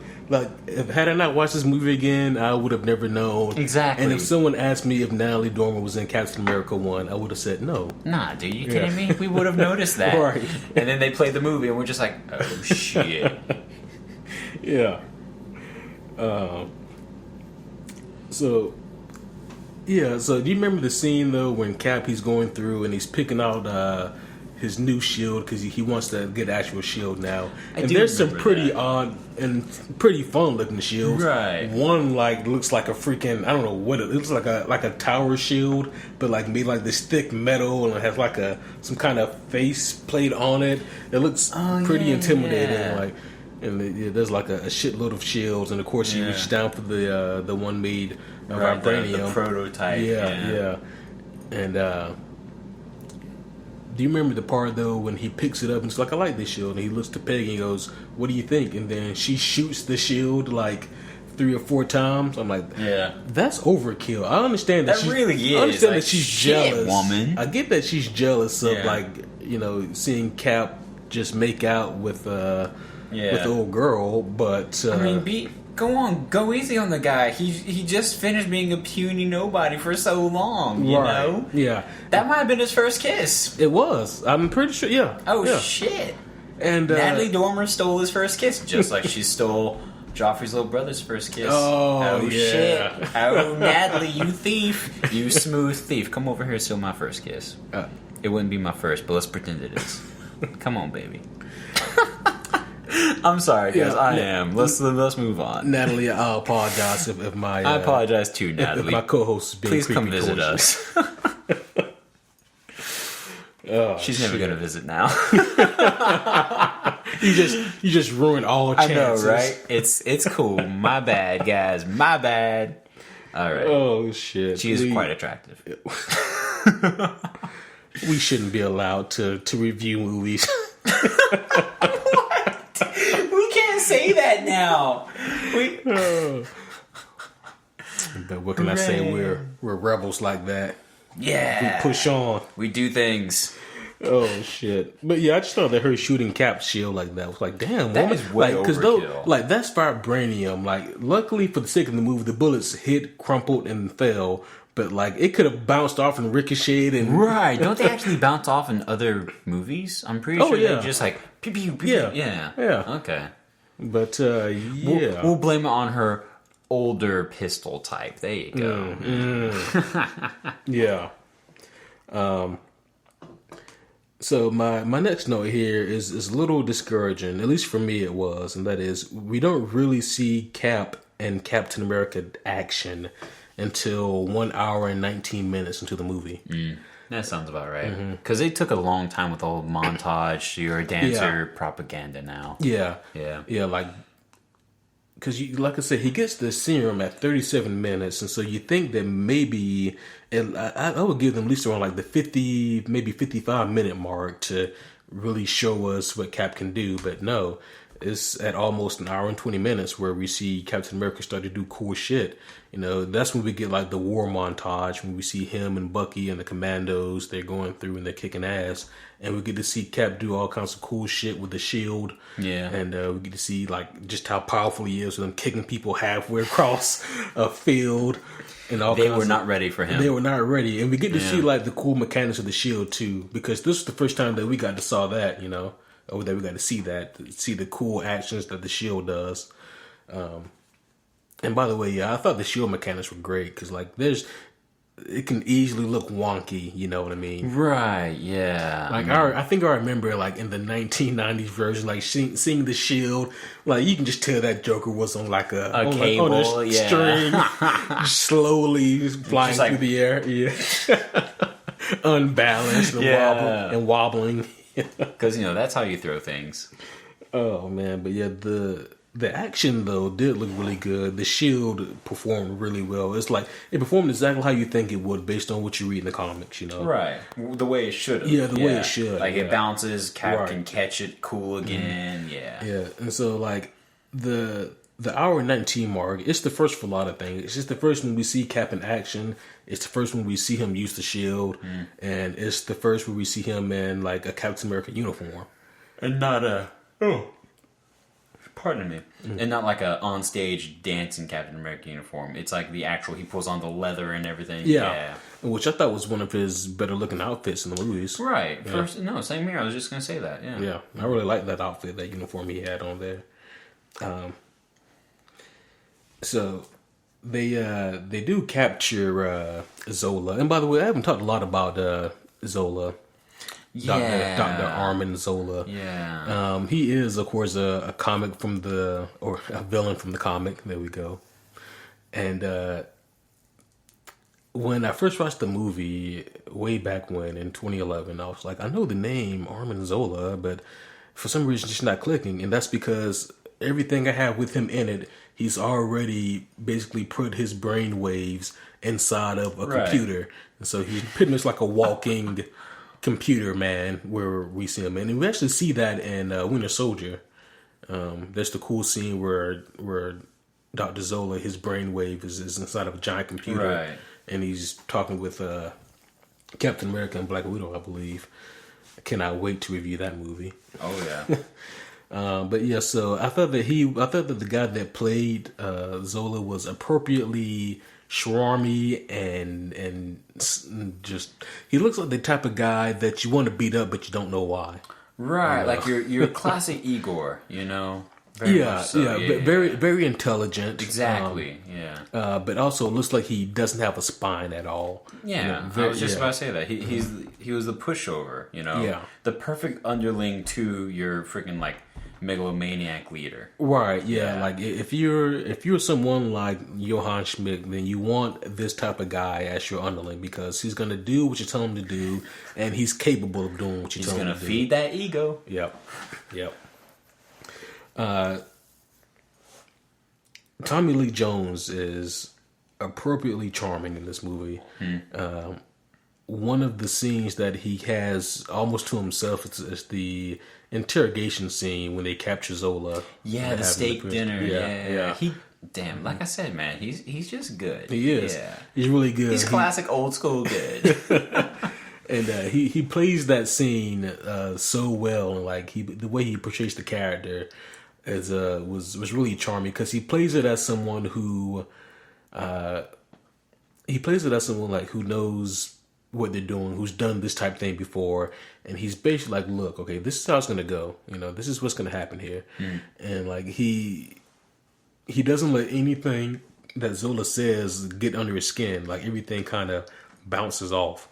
had I not watched this movie again, I would have never known. Exactly. And if someone asked me if Natalie Dormer was in Captain America 1, I would have said no. Nah, dude, you kidding me? We would have noticed that. Right. And then they played the movie and we're just like, oh shit. Yeah. So do you remember the scene though when Cap he's going through and he's picking out his new shield because he wants to get an actual shield now, and there's some pretty odd and pretty fun looking shields. Right. One like looks like a freaking I don't know what it looks like a tower shield, but like made like this thick metal and it has like some kind of face plate on it. It looks pretty intimidating. Yeah. Like. And there's like a shitload of shields, and of course you reach down for the one made of vibranium, the prototype. Yeah. And do you remember the part though when he picks it up and it's like, I like this shield, and he looks to Peggy and goes, "What do you think?" And then she shoots the shield like 3 or 4 times. I'm like, Yeah. that's overkill. I understand that. That really is. I understand Like, that she's shit, jealous, woman. I get that she's jealous of Yeah. seeing Cap just make out with the old girl, but I mean, go easy on the guy. He just finished being a puny nobody for so long, you know? Yeah. That might have been his first kiss. It was. I'm pretty sure, yeah. Oh, yeah. shit. And Natalie Dormer stole his first kiss, just like she stole Joffrey's little brother's first kiss. Oh, yeah. Shit. Oh, Natalie, you thief. You smooth thief. Come over here and steal my first kiss. It wouldn't be my first, but let's pretend it is. Come on, baby. I'm sorry, guys. I am. Let's move on. Natalie, I apologize if my... I apologize too, Natalie. If my co-host is being Please come visit us. She's never going to visit now. You just ruined all chances. I know, right? It's cool. My bad, guys. My bad. All right. Oh shit. She is quite attractive. We shouldn't be allowed to review movies. What? We can't say that now. But what can I say? We're rebels like that. Yeah. We push on. We do things. Oh shit! But yeah, I just thought that her shooting Cap's shield like that was like, damn, that woman. is way overkill. Like that's vibranium. Like, luckily for the sake of the movie, the bullets hit, crumpled, and fell. But like, it could have bounced off and ricocheted. And right? Don't they actually bounce off in other movies? I'm pretty sure they just like pew pew pew. Yeah. Okay. But yeah, we'll blame it on her older pistol type. There you go. Yeah. So my next note here is a little discouraging, at least for me it was, and that is we don't really see Cap and Captain America action until 1 hour and 19 minutes into the movie. That sounds about right. Because they took a long time with the whole montage, you're a dancer propaganda now. Yeah. Like, because like I said, he gets the serum at 37 minutes, and so you think that maybe, and I would give them at least around like the 50, maybe 55-minute mark to really show us what Cap can do, but no, it's at almost an hour and 20 minutes where we see Captain America start to do cool shit. You know, that's when we get like the war montage, when we see him and Bucky and the commandos, they're going through and they're kicking ass. And we get to see Cap do all kinds of cool shit with the shield. Yeah. And we get to see like just how powerful he is with them kicking people halfway across a field. And all they were not ready for him. They were not ready. And we get to see like the cool mechanics of the shield too, because this is the first time that we got to saw that, you know, or that we got to see the cool actions that the shield does. And by the way, yeah, I thought the shield mechanics were great because like it can easily look wonky, you know what I mean? Right, yeah. Like I think I remember like in the 1990s version, like seeing the shield, like you can just tell that Joker was on like a cable, on a string, slowly flying through the air, unbalanced and wobbling. Because you know that's how you throw things. Oh man, but yeah, the action though did look really good. The shield performed really well. It's like it performed exactly how you think it would based on what you read in the comics, you know? Right. The way it should have. Yeah, the way it should. Like it bounces, Cap can catch it cool again. Yeah. Yeah. And so like the hour and 19 mark, it's the first for a lot of things. It's just the first when we see Cap in action. It's the first when we see him use the shield. And it's the first where we see him in like a Captain America uniform. And not pardon me. And not like a on-stage dancing Captain America uniform. It's like the actual, he pulls on the leather and everything. Yeah. Which I thought was one of his better-looking outfits in the movies. Right. Yeah. Same here. I was just going to say that. Yeah. Yeah. I really like that outfit, that uniform he had on there. So they do capture Zola. And by the way, I haven't talked a lot about Zola. Dr. Armin Zola. Yeah. He is, of course, a comic or a villain from the comic. There we go. And when I first watched the movie way back when in 2011, I was like, I know the name Armin Zola, but for some reason it's just not clicking. And that's because everything I have with him in it, he's already basically put his brain waves inside of a computer. And so he's pretty much like a walking computer man where we see him. And we actually see that in Winter Soldier. There's the cool scene where Dr. Zola, his brainwave is inside of a giant computer. Right. And he's talking with Captain America and Black Widow, I believe. I cannot wait to review that movie. Oh, yeah. But yeah, so I thought that the guy that played Zola was appropriately schwarmy and just he looks like the type of guy that you want to beat up but you don't know why. Right, like you're classic Igor, you know. Very intelligent. Exactly. But also it looks like he doesn't have a spine at all. Yeah, I was just about to say that he was the pushover. The perfect underling to your freaking like megalomaniac leader. Right. Yeah. Like if you're someone like Johann Schmidt, then you want this type of guy as your underling because he's going to do what you tell him to do, and he's capable of doing what you tell him to do. He's going to feed that ego. Yep. Tommy Lee Jones is appropriately charming in this movie. One of the scenes that he has almost to himself is the interrogation scene when they capture Zola. Yeah, the steak dinner. Yeah. Damn, like I said, man, he's just good. He is. Yeah. He's really good. He's classic old school good. And he plays that scene so well, and like the way he portrays the character was really charming because he plays it as someone who like who knows what they're doing, who's done this type of thing before, and he's basically like, look, okay, this is how it's gonna go. This is what's gonna happen here, and like he doesn't let anything that Zola says get under his skin. Like everything kind of bounces off.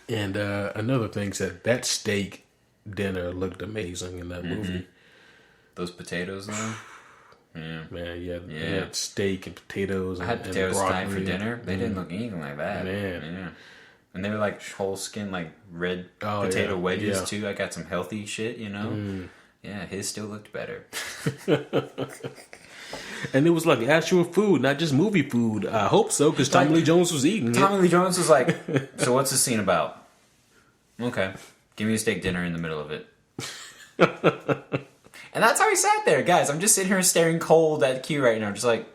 And another thing is that steak dinner looked amazing in that movie. Those potatoes, though. Yeah. Man, yeah. They had steak and potatoes. I had potatoes tonight for dinner. They didn't look anything like that. Man. Yeah. And they were like whole skin, like red potato wedges, too. I got some healthy shit, Yeah, his still looked better. And it was like actual food, not just movie food. I hope so, because Tommy Lee Jones was eating it. Tommy Lee Jones was like, so what's the scene about? Okay, give me a steak dinner in the middle of it. And that's how he sat there. Guys, I'm just sitting here staring cold at Q right now. Just like,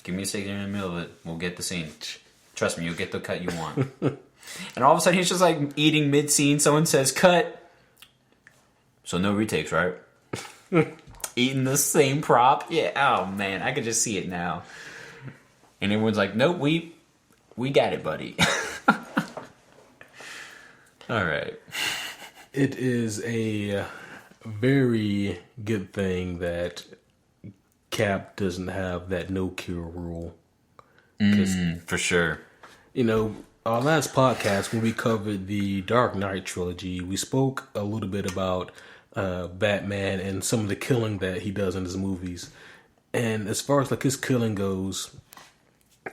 give me a steak dinner in the middle of it. We'll get the scene. Trust me, you'll get the cut you want. And all of a sudden, he's just like eating mid-scene. Someone says, cut. So no retakes, right? Eating the same prop. Yeah, oh man, I could just see it now. And everyone's like, nope, we got it, buddy. All right. It is a very good thing that Cap doesn't have that no-kill rule. For sure. Our last podcast, when we covered the Dark Knight trilogy, we spoke a little bit about Batman and some of the killing that he does in his movies. And as far as like his killing goes,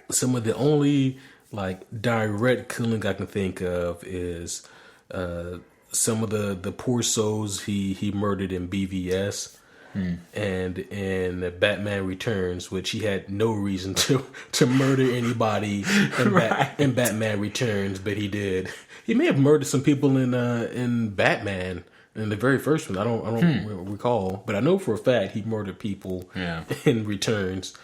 some of the only like direct killing I can think of is some of the poor souls he murdered in BVS and in Batman Returns, which he had no reason to murder anybody in Batman Returns, but he did. He may have murdered some people in Batman. In the very first one, I don't recall, but I know for a fact he murdered people in Returns.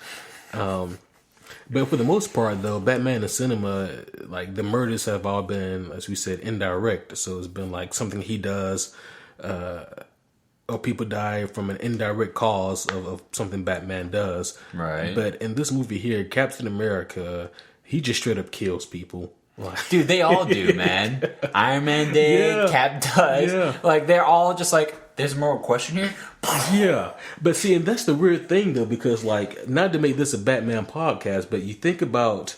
But for the most part, though, Batman in cinema, like the murders have all been, as we said, indirect. So it's been like something he does, or people die from an indirect cause of something Batman does. Right. But in this movie here, Captain America, he just straight up kills people. Dude, they all do, man. Iron Man did, Cap does. Like, they're all just like, there's more question here? Yeah. But see, and that's the weird thing, though, because, like, not to make this a Batman podcast, but you think about,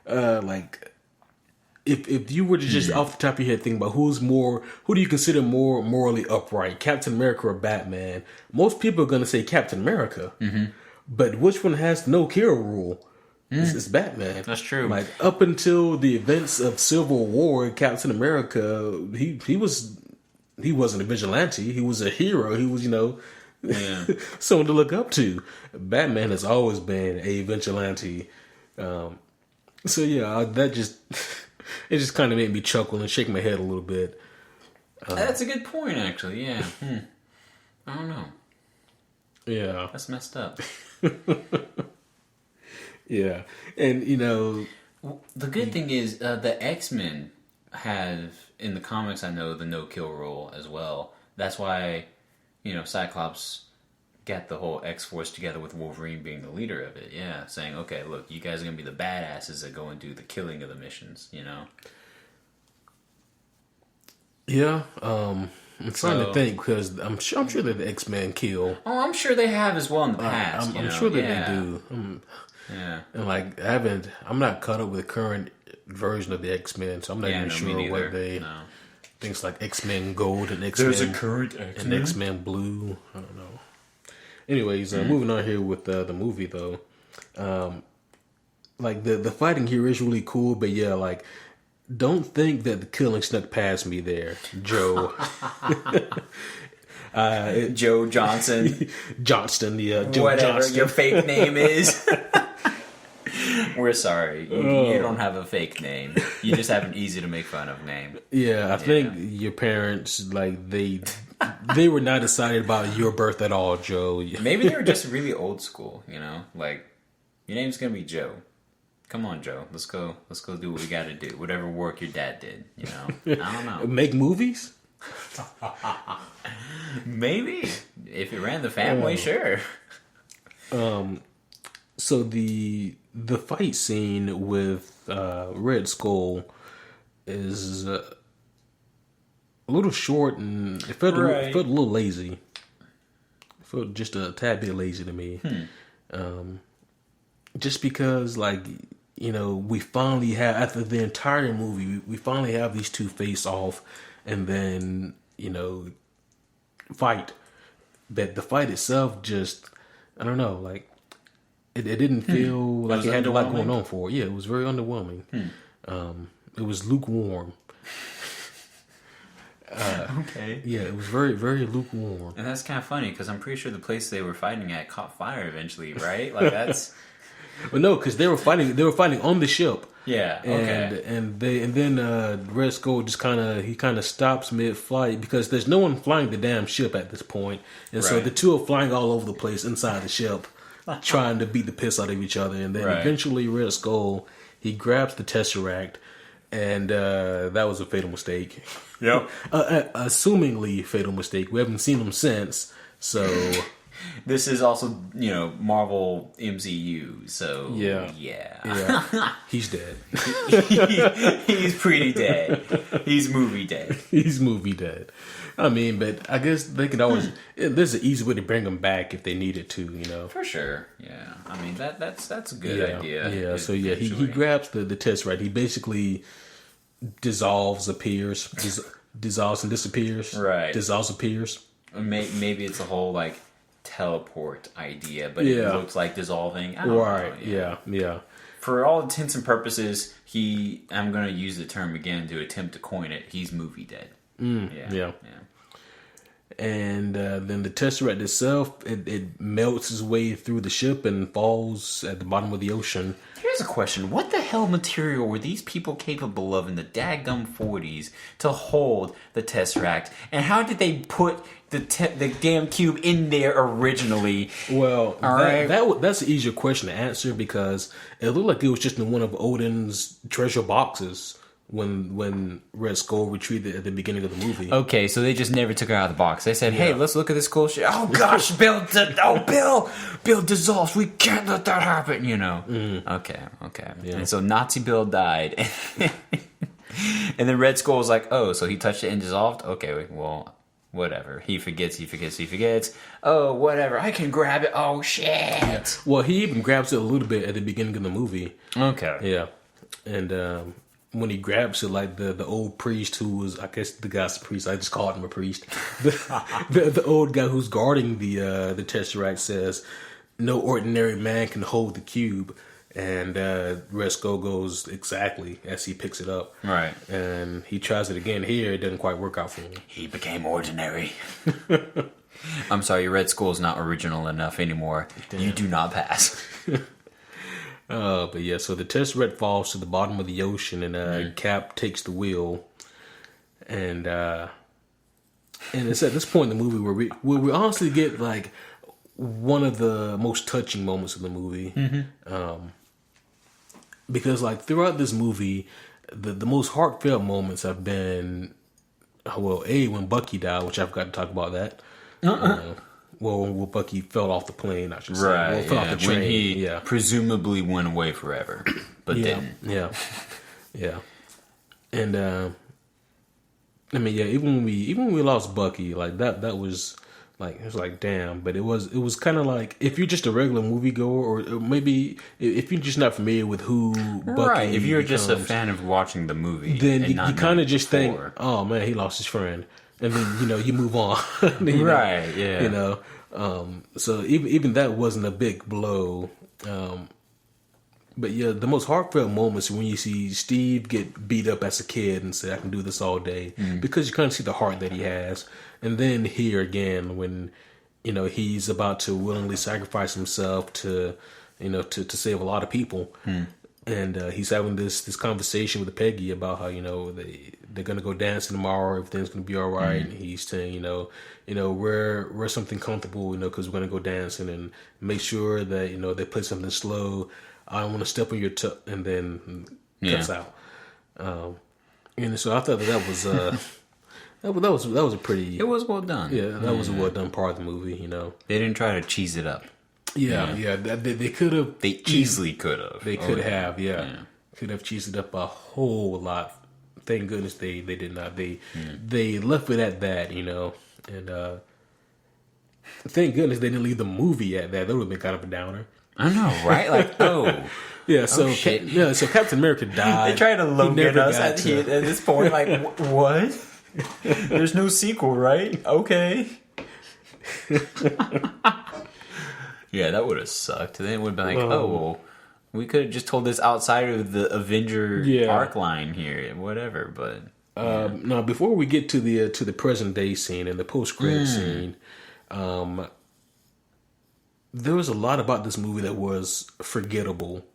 like, if you were to just off the top of your head think about who do you consider more morally upright, Captain America or Batman? Most people are going to say Captain America. But which one has no kill rule? It's Batman. That's true. Like up until the events of Civil War, Captain America, he wasn't a vigilante. He was a hero. He was, someone to look up to. Batman has always been a vigilante. So yeah, that just it just kind of made me chuckle and shake my head a little bit. That's a good point, actually. Yeah. I don't know. Yeah, that's messed up. Yeah, and the good thing is the X-Men have in the comics. I know the no-kill rule as well. That's why Cyclops got the whole X-Force together with Wolverine being the leader of it. Yeah, saying, okay, look, you guys are gonna be the badasses that go and do the killing of the missions. Yeah. I'm trying to think because I'm sure that the X-Men kill. Oh, I'm sure they have as well in the past. I'm sure that they do. And like I'm not caught up with the current version of the X-Men, so I'm not even sure what they. No. Things like X-Men Gold and X-Men. There's a current X-Men. And X-Men Blue. I don't know. Anyways, moving on here with the movie though. Like the fighting here is really cool, but yeah, like don't think that the killing snuck past me there, Joe. Joe Johnson. Johnston, yeah. Joe Whatever Johnston. your fake name is. We're sorry. You don't have a fake name. You just have an easy to make fun of name. Yeah, I think your parents, like, they were not excited about your birth at all, Joe. Maybe they were just really old school, Like, your name's going to be Joe. Come on, Joe. Let's go do what we got to do. Whatever work your dad did, I don't know. Make movies? Maybe. If it ran the family, sure. So the fight scene with Red Skull is a little short, and it felt a little lazy. It felt just a tad bit lazy to me. Just because, like, we finally have, after the entire movie, we finally have these two face off, and then fight. But the fight itself just, I don't know, like. It didn't feel like it had a lot going on for it. Yeah, it was very underwhelming. It was lukewarm. Okay. Yeah, it was very, very lukewarm. And that's kind of funny because I'm pretty sure the place they were fighting at caught fire eventually, right? Like that's. But no, because they were fighting on the ship. Yeah. Okay. And then Red Skull just kind of stops mid-flight because there's no one flying the damn ship at this point, and so the two are flying all over the place inside the ship. Trying to beat the piss out of each other, and then eventually Red Skull, he grabs the Tesseract, and that was a fatal mistake. Yep. Assumingly fatal mistake. We haven't seen him since, so... This is also, Marvel MCU, so... Yeah. He's dead. He's pretty dead. He's movie dead. He's movie dead. I mean, but I guess they could always... There's an easy way to bring him back if they needed to, For sure, yeah. I mean, that's a good idea. Yeah, so yeah, he grabs the Tesseract. He basically dissolves and disappears. Right. Dissolves, appears. Maybe it's a whole, like, teleport idea, but it looks like dissolving. I don't know. Yeah. For all intents and purposes, I'm going to use the term again to attempt to coin it, he's movie dead. Yeah. And then the Tesseract itself, it melts its way through the ship and falls at the bottom of the ocean. Here's a question. What the hell material were these people capable of in the daggum 40s to hold the Tesseract? And how did they put the damn cube in there originally? Well, that's an easier question to answer because it looked like it was just in one of Odin's treasure boxes when Red Skull retreated at the beginning of the movie. Okay, so they just never took her out of the box. They said, "Hey, let's look at this cool shit." Oh gosh, Bill dissolves. We can't let that happen. Okay. Yeah. And so Nazi Bill died, and then Red Skull was like, "Oh, so he touched it and dissolved." Okay, well, whatever. He forgets. Oh, whatever. I can grab it. Oh shit. Yeah. Well, he even grabs it a little bit at the beginning of the movie. Okay. Yeah, and. When he grabs it, like the old priest who was, I guess the guy's a priest. I just called him a priest. The old guy who's guarding the Tesseract says, "No ordinary man can hold the cube." And Red Skull goes exactly as he picks it up. Right. And he tries it again. Here, it doesn't quite work out for him. He became ordinary. I'm sorry, Red Skull's not original enough anymore. Damn. You do not pass. But yeah, so the Tesseract falls to the bottom of the ocean, and Cap takes the wheel, and it's at this point in the movie where we honestly get like one of the most touching moments of the movie, because like throughout this movie, the most heartfelt moments have been, when Bucky died, which I forgot to talk about that. When Bucky fell off the plane, I should say. Right, well, fell off the train. When he presumably went away forever, but didn't. Yeah. And I mean, yeah, even when we lost Bucky, like that was like, it was like, damn. But it was kind of like, if you're just a regular moviegoer, or maybe if you're just not familiar with who Bucky, right? If you're becomes, just a fan of watching the movie, then and you kind of just think, oh man, he lost his friend, and then you move on, right? Yeah, So even that wasn't a big blow. But yeah, the most heartfelt moments when you see Steve get beat up as a kid and say, "I can do this all day," because you kind of see the heart that he has. And then here again, when he's about to willingly sacrifice himself to to save a lot of people, and he's having this conversation with Peggy about how they're gonna go dancing tomorrow, everything's gonna be all right. And he's saying, wear something comfortable, because we're gonna go dancing, and make sure that they play something slow. I don't want to step on your toe, and then cuts out. And so I thought that was that was a pretty. It was well done. Yeah, that was a well done part of the movie. They didn't try to cheese it up. Yeah. They could have. They easily could have. They could have. Could have cheesed it up a whole lot. Thank goodness they did not. They left it at that. And thank goodness they didn't leave the movie at that. That would have been kind of a downer. I know, right? Like, yeah. So so Captain America died. They tried to look at us at this point. Like, what? There's no sequel, right? Okay. Yeah, that would have sucked. Then it would have been like, well, we could have just told this outside of the Avenger arc line here, whatever. But now, before we get to the present day scene and the post credit scene, there was a lot about this movie that was forgettable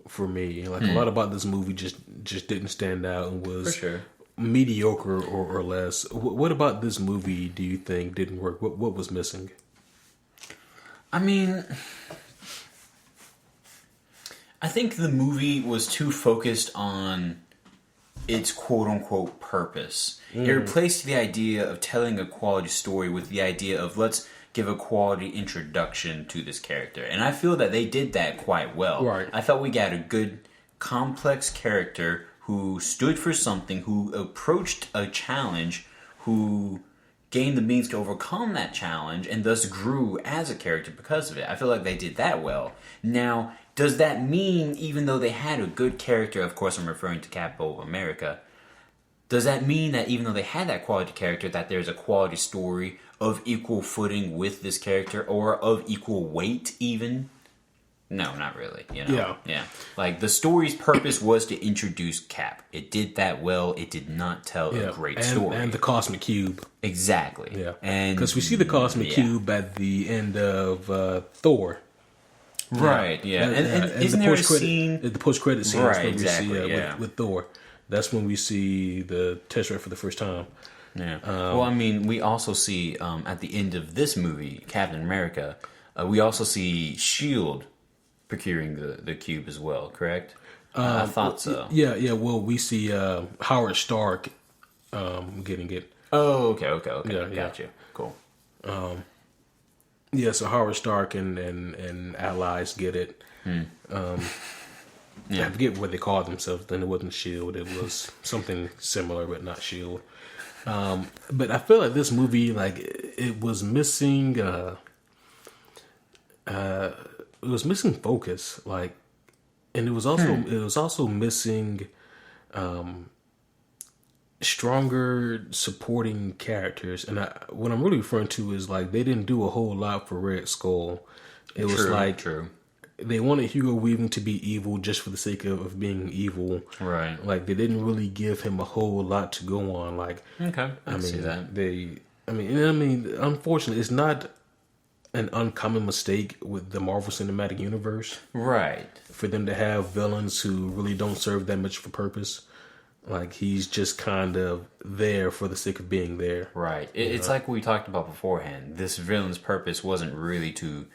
for me. Like a lot about this movie just didn't stand out and was for sure mediocre or less. What about this movie do you think didn't work? What was missing? I mean, I think the movie was too focused on its quote-unquote purpose. It replaced the idea of telling a quality story with the idea of let's give a quality introduction to this character. And I feel that they did that quite well. Right. I felt we got a good, complex character who stood for something, who approached a challenge, who gained the means to overcome that challenge, and thus grew as a character because of it. I feel like they did that well. Now, does that mean, even though they had a good character, of course I'm referring to Captain America, does that mean that even though they had that quality character, that there's a quality story of equal footing with this character, or of equal weight even? No, not really. Yeah. Like, the story's purpose was to introduce Cap. It did that well. It did not tell a great story. And the Cosmic Cube. Exactly. Yeah. And because we see the Cosmic Cube at the end of Thor. Right. Yeah. And isn't there a scene? The post-credit scene. Right. Exactly. With Thor. That's when we see the Tesseract for the first time. Yeah. Well, I mean, we also see at the end of this movie, Captain America, we also see S.H.I.E.L.D. procuring the cube as well, correct? I thought so. Yeah. Well, we see Howard Stark getting it. Oh, okay. Yeah, gotcha. Cool. Yeah, so Howard Stark and allies get it. I forget what they called themselves. Then it wasn't S.H.I.E.L.D. It was something similar, but not S.H.I.E.L.D. But I feel like this movie, like, it was missing. It was missing focus, like, and it was also missing stronger supporting characters. And what I'm really referring to is, like, they didn't do a whole lot for Red Skull. It was like they wanted Hugo Weaving to be evil just for the sake of being evil. Right. Like, they didn't really give him a whole lot to go on. Like, okay, I mean, see that. I mean, unfortunately, it's not an uncommon mistake with the Marvel Cinematic Universe. Right. For them to have villains who really don't serve that much of a purpose. Like, he's just kind of there for the sake of being there. Right. It's like we talked about beforehand. This villain's purpose wasn't really to,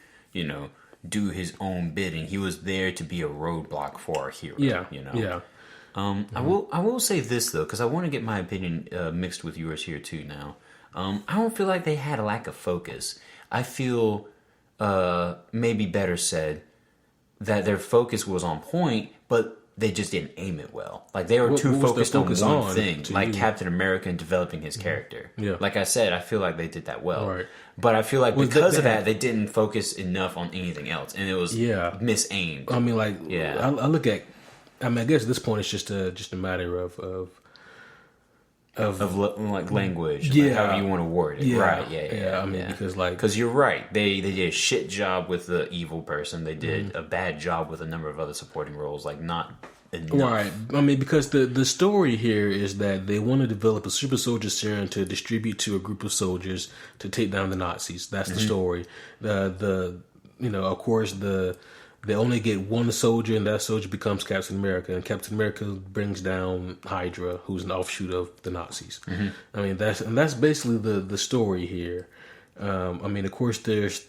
do his own bidding. He was there to be a roadblock for our hero. Yeah. Yeah. I will say this, though, because I want to get my opinion mixed with yours here, too, now. I don't feel like they had a lack of focus. I feel, maybe better said, that their focus was on point, but they just didn't aim it well. Like they were too focused on one thing, like Captain America and developing his character. Yeah. Like I said, I feel like they did that well. Right. But I feel like because of that, they didn't focus enough on anything else, and it was misaimed. I mean, like, I look at. I mean, I guess at this point it's just a matter of like language, like however you want to word it. Right? Yeah. I mean, because you're right, they did a shit job with the evil person. They did a bad job with a number of other supporting roles, like not enough. Right. I mean, because the story here is that they want to develop a super soldier serum to distribute to a group of soldiers to take down the Nazis. That's the story. Of course they only get one soldier, and that soldier becomes Captain America, and Captain America brings down Hydra, who's an offshoot of the Nazis. I mean, that's basically the story here. I mean, of course, there's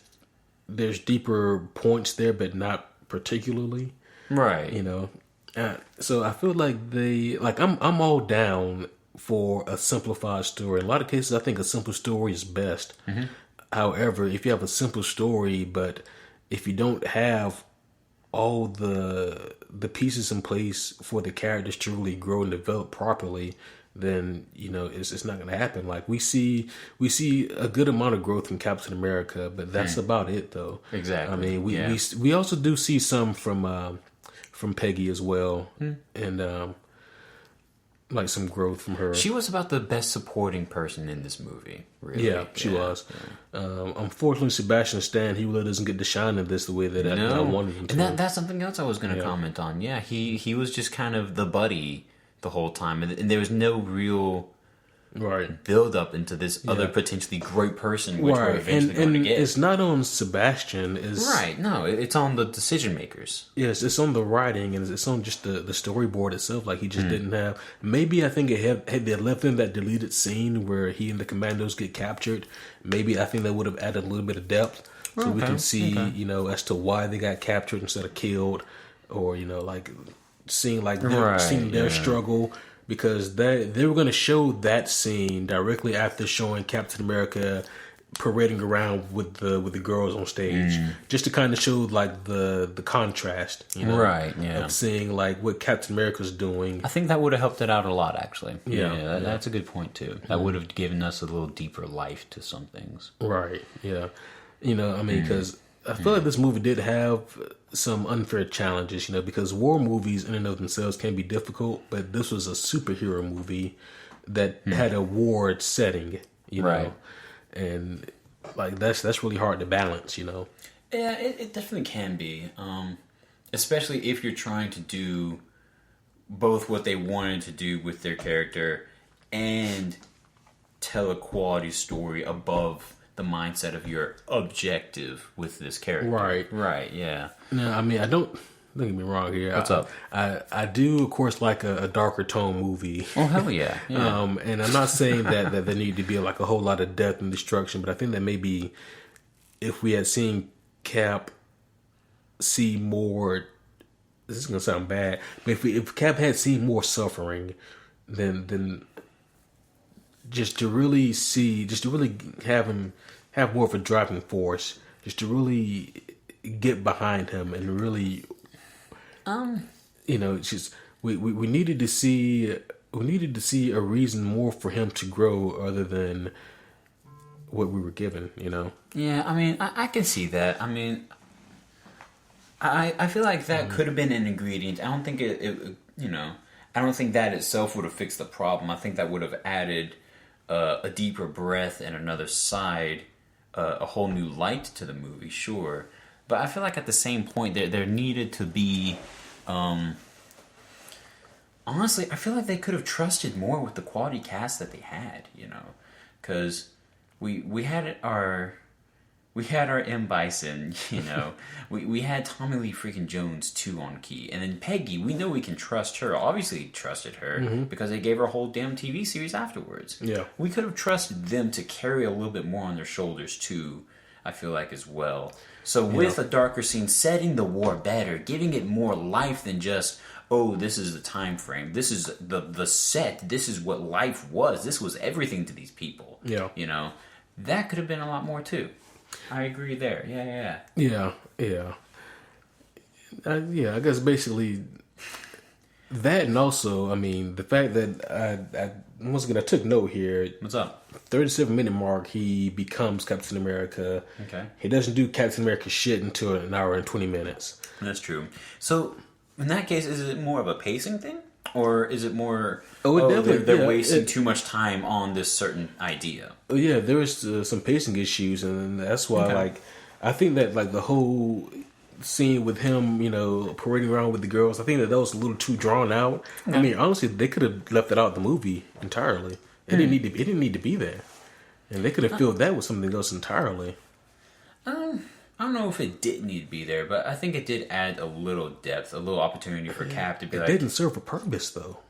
deeper points there, but not particularly. Right. So I feel like I'm all down for a simplified story. In a lot of cases, I think a simple story is best. However, if you have a simple story, but if you don't have all the pieces in place for the characters to really grow and develop properly, then it's not going to happen. Like we see a good amount of growth in Captain America, but that's about it, though. Exactly. I mean, we also do see some from Peggy as well, and like some growth from her. She was about the best supporting person in this movie, really. Yeah, she was. Unfortunately, Sebastian Stan, he really doesn't get to shine in this the way that I wanted him to. And that's something else I was going to comment on. Yeah, he was just kind of the buddy the whole time, and there was no real build up into this other potentially great person, which we're eventually going to get. It's not on Sebastian. No, it's on the decision makers. Yes, it's on the writing, and it's on just the storyboard itself. Like he just didn't have. Maybe I think had they left in that deleted scene where he and the commandos get captured. Maybe I think that would have added a little bit of depth, so we can see as to why they got captured instead of killed, or like seeing their struggle. Because they were going to show that scene directly after showing Captain America parading around with the girls on stage, just to kind of show like the contrast, of seeing like what Captain America's doing. I think that would have helped it out a lot, actually. That's a good point too. That would have given us a little deeper life to some things. Right. Yeah. I mean, because I feel like this movie did have some unfair challenges, because war movies in and of themselves can be difficult, but this was a superhero movie that had a war setting, know, and like that's really hard to balance, Yeah, it definitely can be, especially if you're trying to do both what they wanted to do with their character and tell a quality story above the mindset of your objective with this character. Right, yeah. No, I mean, don't get me wrong here. What's up? I do, of course, like a darker tone movie. Oh, hell yeah. And I'm not saying that there need to be like a whole lot of death and destruction, but I think that maybe if we had seen Cap see more, this is going to sound bad, but if Cap had seen more suffering, then just to really have him have more of a driving force, just to really get behind him and really, it's just we needed to see a reason more for him to grow other than what we were given, Yeah, I mean, I can see that. I mean, I feel like that could have been an ingredient. I don't think I don't think that itself would have fixed the problem. I think that would have added a deeper breath and another side, a whole new light to the movie, sure. But I feel like at the same point, there needed to be... honestly, I feel like they could have trusted more with the quality cast that they had, Because we had our M. Bison, we had Tommy Lee freaking Jones too on key, and then Peggy. We know we can trust her. Obviously, trusted her because they gave her a whole damn TV series afterwards. Yeah, we could have trusted them to carry a little bit more on their shoulders too. I feel like as well. So with a darker scene, setting the war better, giving it more life than just this is the time frame. This is the set. This is what life was. This was everything to these people. Yeah, that could have been a lot more too. I agree there. Yeah. I guess basically, That and also, I mean, the fact that I once again I took note here. What's up? 37-minute mark, he becomes Captain America. Okay. He doesn't do Captain America shit until an hour and 20 minutes. That's true. So, in that case, is it more of a pacing thing? Or is it more, they're wasting too much time on this certain idea? Oh, yeah, there was some pacing issues, and that's why, like, I think that, like, the whole scene with him, you know, parading around with the girls, I think that was a little too drawn out. I mean, honestly, they could have left it out of the movie entirely. It didn't need to be there, and they could have filled that with something else entirely. I don't know if it did need to be there, but I think it did add a little depth, a little opportunity for Cap to be like... It didn't serve a purpose, though.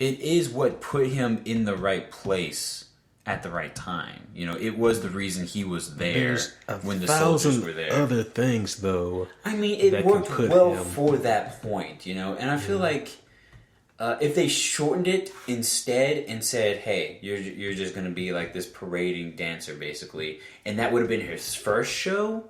It is what put him in the right place at the right time. You know, it was the reason he was there when the soldiers were there. Other things, though. I mean, it worked well for that point, you know, and I feel like if they shortened it instead and said, "Hey, you're just going to be like this parading dancer, basically," and that would have been his first show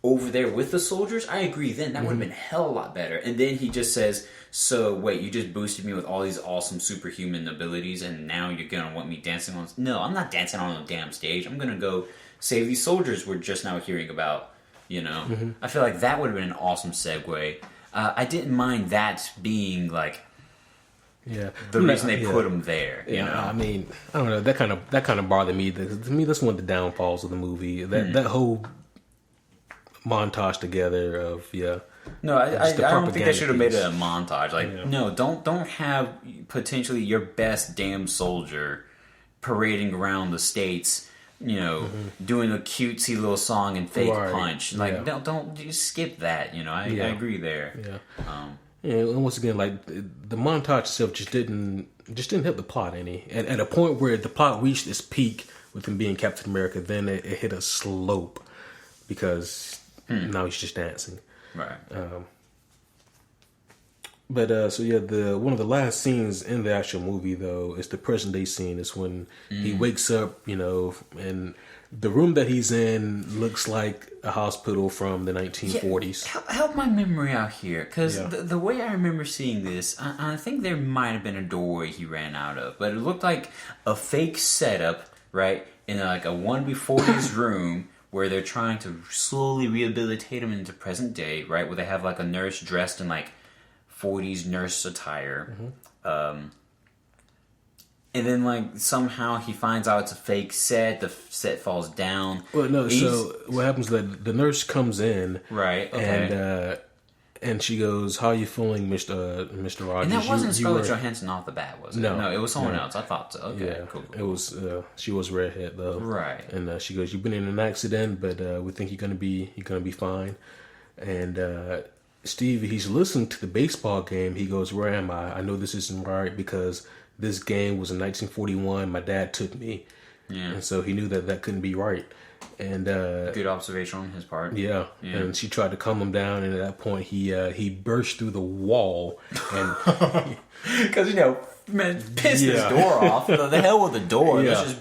over there with the soldiers, I agree. Then that would have been a hell of a lot better. And then he just says, "So wait, you just boosted me with all these awesome superhuman abilities, and now you're gonna want me dancing on?" No, I'm not dancing on a damn stage. I'm gonna go save these soldiers we're just now hearing about. You know, I feel like that would have been an awesome segue. I didn't mind that being like. Yeah, the reason they put him there. You know, I mean, I don't know. That kind of bothered me. To me, that's one of the downfalls of the movie. That whole montage together of No, I don't think they should have made it a montage. Like, no, don't have potentially your best damn soldier parading around the states. You know, doing a cutesy little song and fake punch. Like, don't just skip that. You know, I agree there. Yeah. And once again, like the montage itself just didn't help the plot any. At a point where the plot reached its peak with him being Captain America, then it hit a slope because now he's just dancing. Right. So yeah, one of the last scenes in the actual movie though is the present day scene. Is when he wakes up, you know, and the room that he's in looks like a hospital from the 1940s. Yeah, help my memory out here, because the way I remember seeing this, I think there might have been a doorway he ran out of, but it looked like a fake setup, right, in like a 1B40s room where they're trying to slowly rehabilitate him into present day, right, where they have like a nurse dressed in like 40s nurse attire. And then, like, somehow he finds out it's a fake set. The set falls down. Well, no. So what happens is that the nurse comes in, right? Okay. And she goes, "How are you feeling, Mr. Rogers?" And that wasn't Scarlett Johansson off the bat, was it? No, it was someone else. I thought so. Okay, yeah, cool. It was. She was redhead though, right? And she goes, "You've been in an accident, but we think you're gonna be fine." And Steve, he's listening to the baseball game. He goes, "Where am I? I know this isn't right because this game was in 1941. My dad took me." Yeah. And so he knew that couldn't be right. And good observation on his part. Yeah. And she tried to calm him down, and at that point he burst through the wall, and because man, pissed his door off. The hell with the door. Yeah. It was just...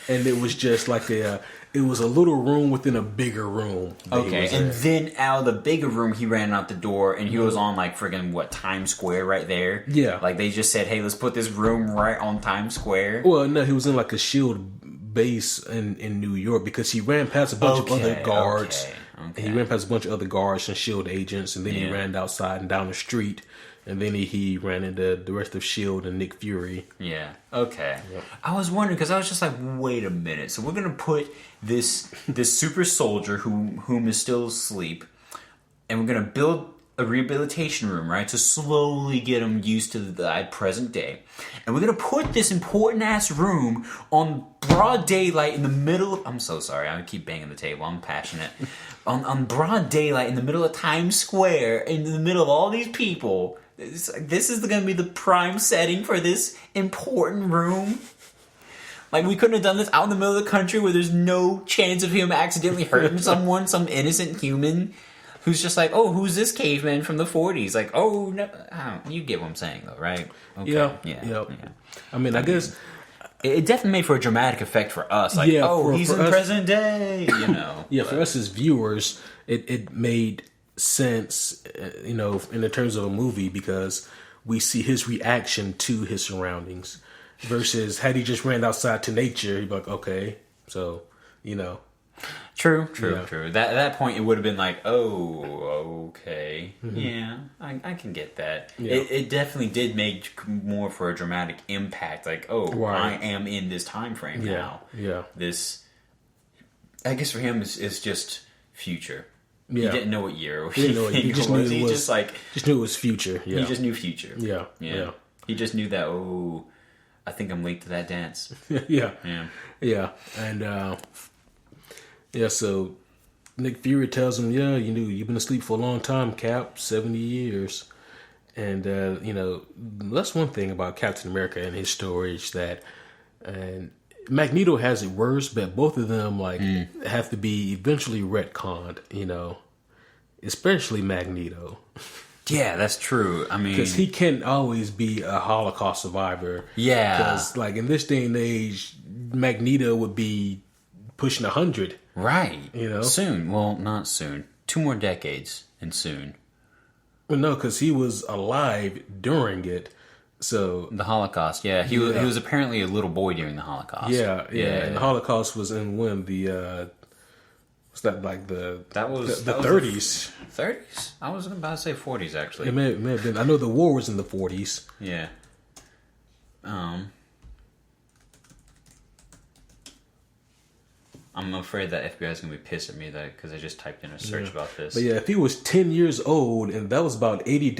And it was just like it was a little room within a bigger room. Okay, and then out of the bigger room, he ran out the door, and he was on like friggin' Times Square right there. Yeah, like they just said, "Hey, let's put this room right on Times Square." Well, no, he was in like a shield base in New York because he ran past a bunch of other guards. Okay. He ran past a bunch of other guards and shield agents, and then he ran outside and down the street. And then he ran into the rest of S.H.I.E.L.D. and Nick Fury. Yeah. Okay. Yep. I was wondering, because I was just like, wait a minute. So we're going to put this super soldier whom is still asleep, and we're going to build a rehabilitation room, right, to slowly get him used to the present day. And we're going to put this important-ass room on broad daylight in the middle of... I'm so sorry. I keep banging the table. I'm passionate. on broad daylight in the middle of Times Square, in the middle of all these people... This is going to be the prime setting for this important room. Like, we couldn't have done this out in the middle of the country where there's no chance of him accidentally hurting someone, some innocent human who's just like, oh, who's this caveman from the 40s? Like, oh, no. You get what I'm saying, though, right? Okay. Yeah. I mean, I guess... It definitely made for a dramatic effect for us. Like, he's in present day, Yeah, for us as viewers, it made sense, in the terms of a movie, because we see his reaction to his surroundings. Versus had he just ran outside to nature, he'd be like, okay, so, True. At that point, it would have been like, oh, okay. Mm-hmm. Yeah, I can get that. Yeah. It definitely did make more for a dramatic impact. Like, right. I am in this time frame now. Yeah. This, I guess for him, is just future. Yeah. He didn't know what year. He didn't know what he just knew it was. Just knew it was future. Yeah. He just knew future. Yeah. He just knew that. I think I'm late to that dance. Yeah. And so Nick Fury tells him, you've been asleep for a long time, Cap, 70 years. And, that's one thing about Captain America and his story is that, and Magneto has it worse, but both of them, have to be eventually retconned, especially Magneto. Yeah, that's true. I mean, because he can't always be a Holocaust survivor. Yeah. Because, in this day and age, Magneto would be pushing 100. Right. Soon. Well, not soon. 2 more decades and soon. Well, no, because he was alive during it. So the Holocaust, yeah. He was apparently a little boy during the Holocaust. Yeah. And the Holocaust was in when the was that like the 30s? 30s? I was about to say 40s actually. It may have been. I know the war was in the 40s. Yeah. I'm afraid that FBI is going to be pissed at me because I just typed in a search about this. But yeah, if he was 10 years old, and that was about 80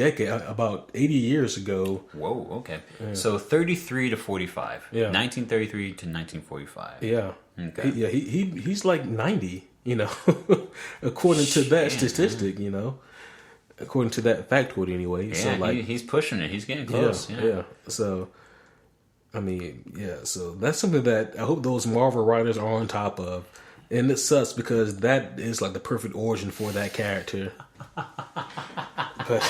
years ago. Whoa, okay. Yeah. So 33 to 45. Yeah. 1933 to 1945. Yeah. Okay. He's like 90, according to that statistic, according to that factoid anyway. Yeah, so he's pushing it. He's getting close. Yeah. So... so that's something that I hope those Marvel writers are on top of. And it sucks because that is like the perfect origin for that character. But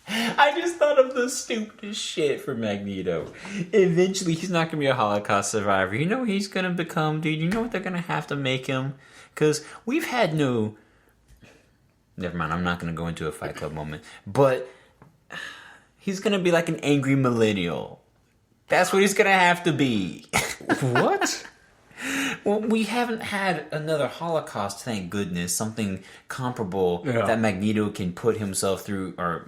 I just thought of the stupidest shit for Magneto. Eventually, he's not going to be a Holocaust survivor. You know what he's going to become, dude? You know what they're going to have to make him? Because we've had no... Never mind, I'm not going to go into a Fight Club moment. But he's going to be like an angry millennial. That's what he's going to have to be. What? Well, we haven't had another Holocaust, thank goodness. Something comparable that Magneto can put himself through, or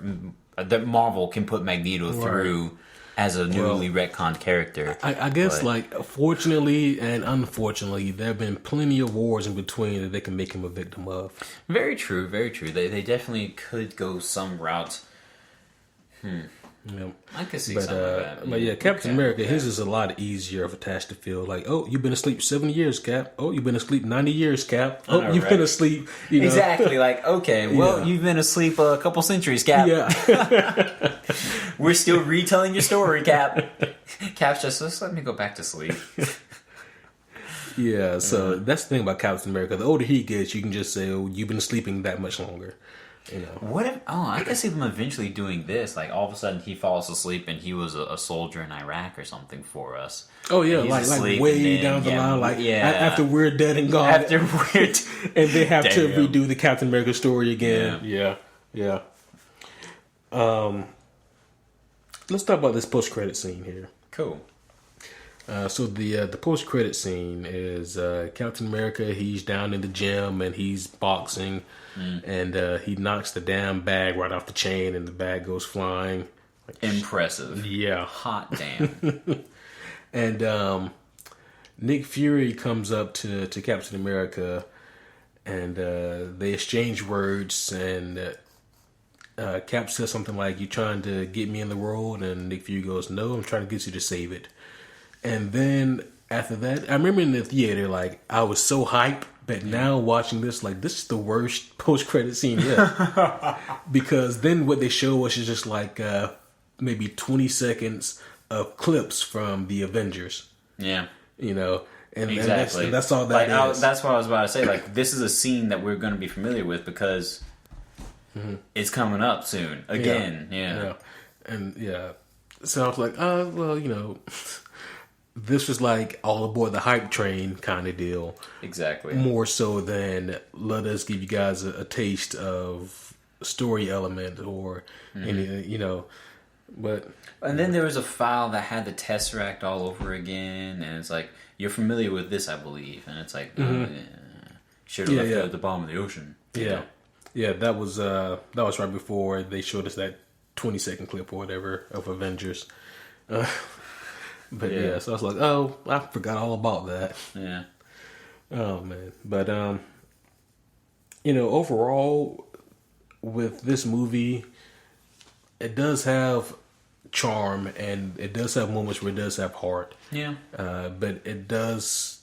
that Marvel can put Magneto through as a newly retconned character. I guess, fortunately and unfortunately, there have been plenty of wars in between that they can make him a victim of. Very true, very true. They definitely could go some route. Yeah. I can see something like that. But yeah, Captain America, his is a lot easier of a task to feel. Like, you've been asleep 70 years, Cap. You've been asleep 90 years, Cap. You've been asleep. Exactly. Like, okay, you've been asleep a couple centuries, Cap. Yeah. We're still retelling your story, Cap. Cap's just let me go back to sleep. Yeah. So that's the thing about Captain America. The older he gets, you can just say, you've been sleeping that much longer. What if? I can see them eventually doing this. Like all of a sudden, he falls asleep and he was a soldier in Iraq or something for us. Oh yeah, like way down the line, after we're dead and gone. After we're and they have to redo the Captain America story again. Yeah. Let's talk about this post-credit scene here. Cool. So the post-credit scene is Captain America. He's down in the gym and he's boxing, and he knocks the damn bag right off the chain, and the bag goes flying. Impressive. Yeah. Hot damn. And Nick Fury comes up to Captain America, and they exchange words, and Cap says something like, "You trying to get me in the world?" And Nick Fury goes, "No, I'm trying to get you to save it." And then after that, I remember in the theater, I was so hyped, but now watching this, this is the worst post-credit scene yet. Because then what they show us is just maybe 20 seconds of clips from the Avengers. Yeah. And exactly. And that's all that is. That's what I was about to say. This is a scene that we're going to be familiar with because it's coming up soon. Again. Yeah. And so I was like, this was all aboard the hype train kind of deal. Exactly. More so than let us give you guys a taste of story element or any, you know, but. And then there was a file that had the Tesseract all over again, and it's like, you're familiar with this, I believe, and it's like, should have left it at the bottom of the ocean. Yeah, that was right before they showed us that 20-second clip or whatever of Avengers. But so I was like, oh, I forgot all about that. Yeah. Oh man, but you know, overall with this movie, it does have charm and it does have moments where it does have heart. Yeah. But it is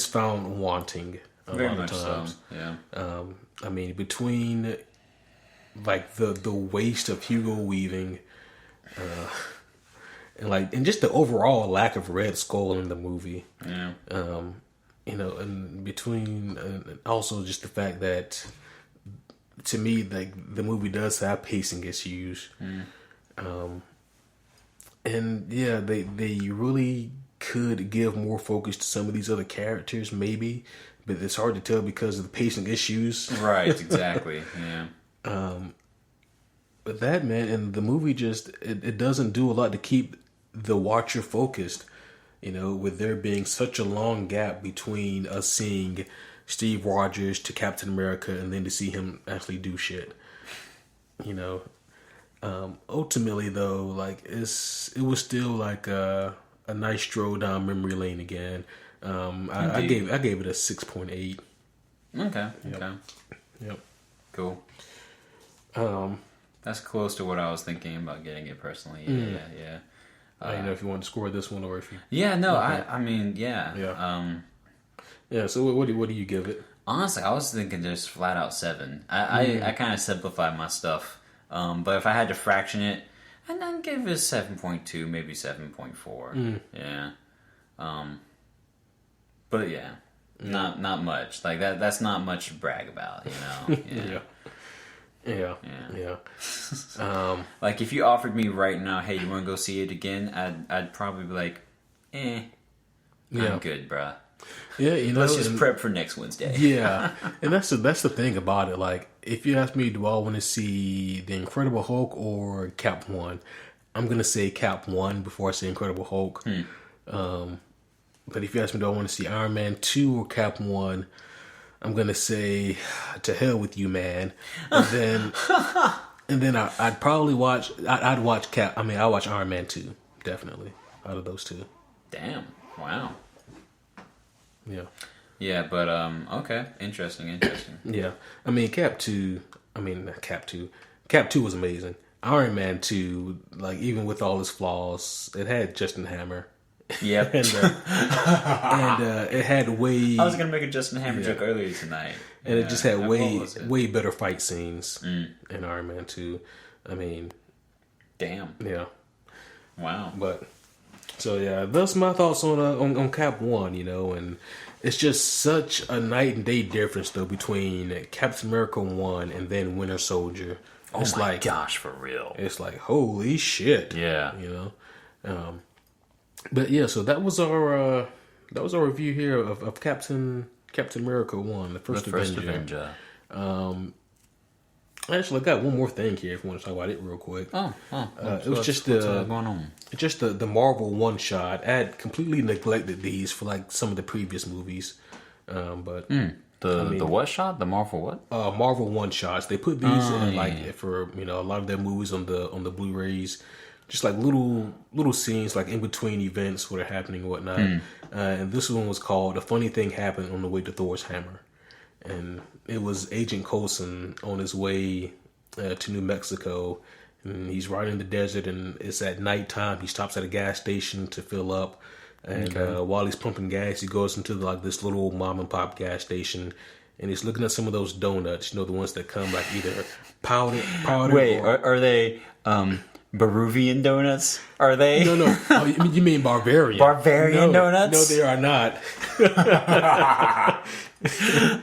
found wanting a Very lot much of times. so. Yeah. I mean, between like the waste of Hugo Weaving, and just the overall lack of Red Skull in the movie. Yeah. You know, and between also just the fact that to me, like the movie does have pacing issues. And yeah, they really could give more focus to some of these other characters, maybe, but it's hard to tell because of the pacing issues. Right, exactly. Yeah. But that, man, and the movie just it doesn't do a lot to keep the watcher focused. You know, with there being such a long gap between us seeing Steve Rogers to Captain America and then to see him actually do shit. You know. Ultimately, though, like it was still like a nice stroll down memory lane again. I gave it a 6.8. Okay. Yep. Okay. Yep. Cool. That's close to what I was thinking about getting it personally. Yeah. I don't know if you want to score this one or if you. Yeah. No. Okay. I mean. Yeah. Yeah. Yeah. So what do you give it? Honestly, I was thinking just flat out 7. I kind of simplified my stuff. But if I had to fraction it, I'd give it a 7.2, maybe 7.4. Yeah. But yeah, not much. Like that's not much to brag about, you know. Yeah. Like if you offered me right now, hey, you want to go see it again? I'd probably be like, I'm good, bruh. Yeah, you know, let's just prep for next Wednesday. Yeah, and that's the thing about it. Like, if you ask me, do I want to see the Incredible Hulk or Cap 1? I'm gonna say Cap 1 before I say Incredible Hulk. But if you ask me, do I want to see Iron Man 2 or Cap 1? I'm gonna say, to hell with you, man. And then I'd probably watch. I'd watch Cap. I mean, I'll watch Iron Man 2 definitely out of those two. Damn! Wow. Yeah. Yeah, but okay, interesting. Yeah, I mean Cap 2 was amazing. Iron Man 2, like even with all its flaws, it had Justin Hammer. Yep. and it had way. I was gonna make a Justin Hammer joke earlier tonight, and it just had way better fight scenes in Iron Man 2. I mean, damn. Yeah. Wow. But so yeah, that's my thoughts on Cap 1. You know, and it's just such a night and day difference though between Captain America 1 and then Winter Soldier. It's oh my like, gosh, for real. It's like, holy shit. Yeah. You know? But yeah, so that was our review here of Captain America 1, the first Avenger. Actually, I got one more thing here if you want to talk about it real quick. It was just going on? Just the Marvel one shot. I had completely neglected these for like some of the previous movies. But the what shot? The Marvel what? Marvel one shots. They put these in like for a lot of their movies on the Blu-rays. Just like little scenes like in between events where they're happening and whatnot. And this one was called "A Funny Thing Happened on the Way to Thor's Hammer," and it was Agent Coulson on his way to New Mexico, and he's riding in the desert, and it's at nighttime. He stops at a gas station to fill up, and while he's pumping gas, he goes into like this little mom and pop gas station, and he's looking at some of those donuts, the ones that come like either powdered. Wait, are they Baruvian donuts? Are they? No. Oh, you mean Bavarian? Bavarian donuts? No, they are not.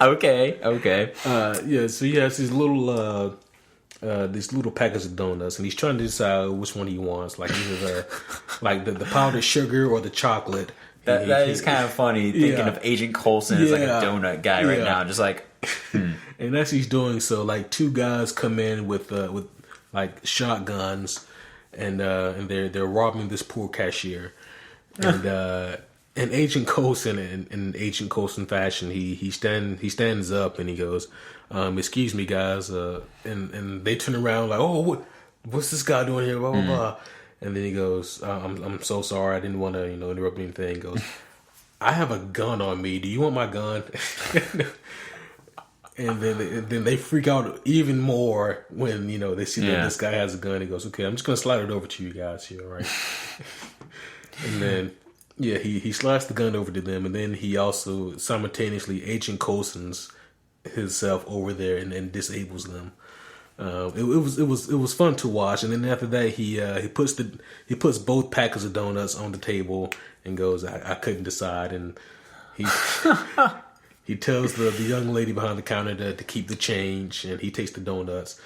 Okay. Yeah, so he has these little packets of donuts, and he's trying to decide which one he wants, like either the powdered sugar or the chocolate. That is kind of funny thinking of Agent Coulson as like a donut guy right now, just like And as he's doing so, like 2 guys come in with like shotguns, and they're robbing this poor cashier, and Agent Coulson, in Agent Coulson fashion, he stands up and he goes, "Excuse me, guys," and they turn around like, "Oh, what's this guy doing here?" Blah blah blah. And then he goes, "I'm so sorry. I didn't want to interrupt anything." He goes, "I have a gun on me. Do you want my gun?" And then they freak out even more when they see that this guy has a gun. He goes, "Okay, I'm just gonna slide it over to you guys here, all right?" And then he slides the gun over to them, and then he also simultaneously Agent Coulson's himself over there and disables them. It was fun to watch, and then after that he puts both packets of donuts on the table and goes, I couldn't decide, and he tells the young lady behind the counter to keep the change, and he takes the donuts,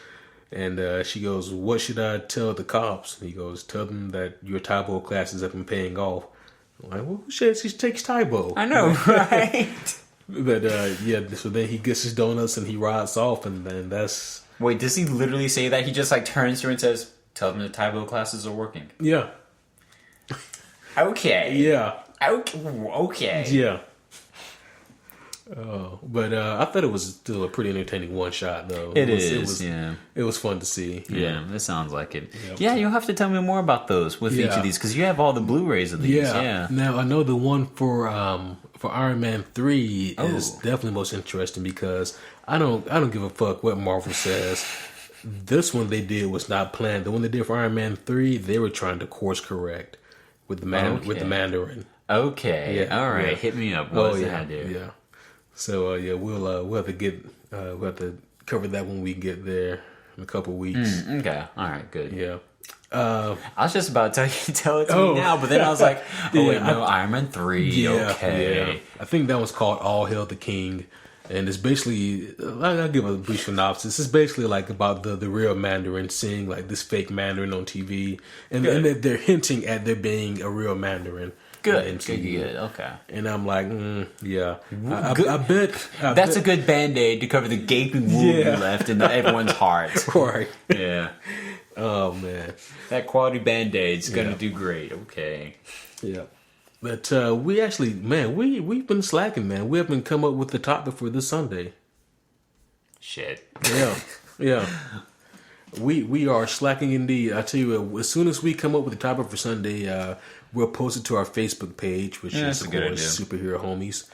and she goes, "What should I tell the cops?" And he goes, "Tell them that your Taibo classes have been paying off." I'm like, well, shit, she takes Taibo. I know, right? But so then he gets his donuts and he rides off, and then that's... Wait, does he literally say that? He just like turns to her and says, "Tell them the Taibo classes are working." Yeah. Okay. Yeah. Okay. Yeah. But I thought it was still a pretty entertaining one shot, though. It was fun to see. Yeah, that sounds like it. Yep. Yeah, you'll have to tell me more about those with each of these, because you have all the Blu-rays of these. Yeah. Now I know the one for Iron Man 3 is definitely most interesting, because I don't give a fuck what Marvel says. This one they did was not planned. The one they did for Iron Man 3, they were trying to course correct with the Mandarin. Okay. Yeah. All right. Yeah. Hit me up. What does that do? Yeah. So we'll have to cover that when we get there in a couple weeks. Okay. All right. Good. Yeah. I was just about to tell it to me now, but then I was like, Iron Man 3. Yeah, okay. Yeah. I think that was called All Hail the King. And it's basically, I'll give a brief synopsis. It's basically like about the real Mandarin seeing like this fake Mandarin on TV. And they're hinting at there being a real Mandarin. Good. Okay. And I'm like, yeah. I bet. That's a good Band-Aid to cover the gaping wound left in everyone's heart. Right. Yeah. Oh, man. That quality Band-Aid's going to do great. Okay. Yeah. But we actually, man, we've been slacking, man. We haven't come up with the topic for this Sunday. Shit. Yeah. We are slacking indeed. I tell you, as soon as we come up with the topic for Sunday, we'll post it to our Facebook page, which is of course Superhero Homies.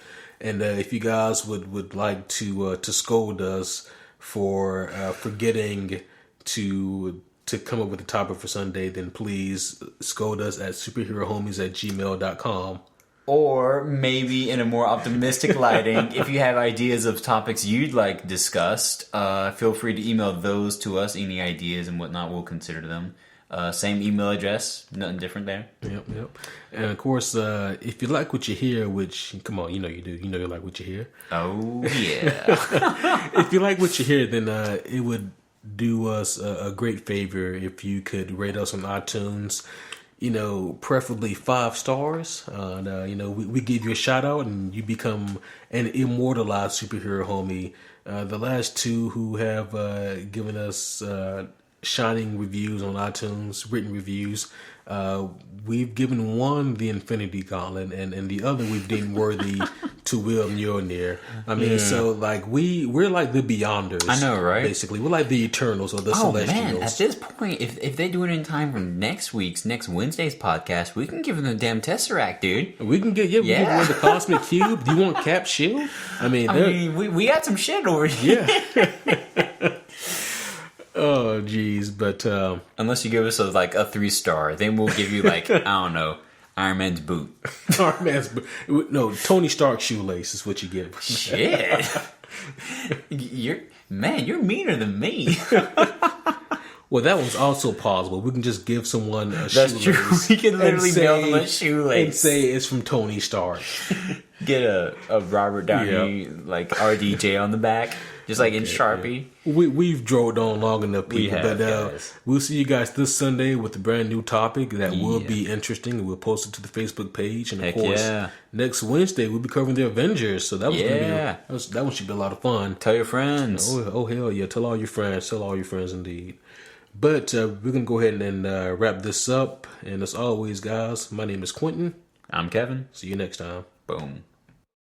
And if you guys would like to scold us for forgetting to come up with a topic for Sunday, then please scold us at superherohomies@gmail.com. Or maybe in a more optimistic lighting, if you have ideas of topics you'd like discussed, feel free to email those to us. Any ideas and whatnot, we'll consider them. Same email address, nothing different there. Yep. And of course, if you like what you hear, which, come on, you know you do. You know you like what you hear. Oh, yeah. If you like what you hear, then it would do us a great favor if you could rate us on iTunes. Preferably 5 stars. We give you a shout out and you become an immortalized superhero homie. The last 2 who have given us shining reviews on iTunes, written reviews, we've given one the Infinity Gauntlet, and the other we've deemed worthy to wield Mjolnir. I mean, so like we're like the Beyonders. I know, right? Basically, we're like the Eternals or the Celestials. Man, at this point, if they do it in time for next Wednesday's podcast, we can give them the damn Tesseract, dude. We can get we can give the Cosmic Cube. Do you want Cap Shield? I mean, we got some shit over here. Yeah. Oh, geez, but unless you give us a 3-star, then we'll give you I don't know, Iron Man's boot. Iron Man's boot. No, Tony Stark's shoelace is what you give. Shit, you're meaner than me. Well, that one's also possible. We can just give someone a That's shoelace. True. We can literally mail them a shoelace and say it's from Tony Stark. Get a Robert Downey like RDJ on the back, just like in Sharpie. Yeah. We've drove on long enough, people. But we'll see you guys this Sunday with a brand new topic that will be interesting. We'll post it to the Facebook page, and of course, next Wednesday we'll be covering the Avengers. So that was gonna be that one should be a lot of fun. Tell your friends. Oh hell yeah! Tell all your friends. Tell all your friends indeed. But we're gonna go ahead and wrap this up. And as always, guys, my name is Quentin. I'm Kevin. See you next time. Boom.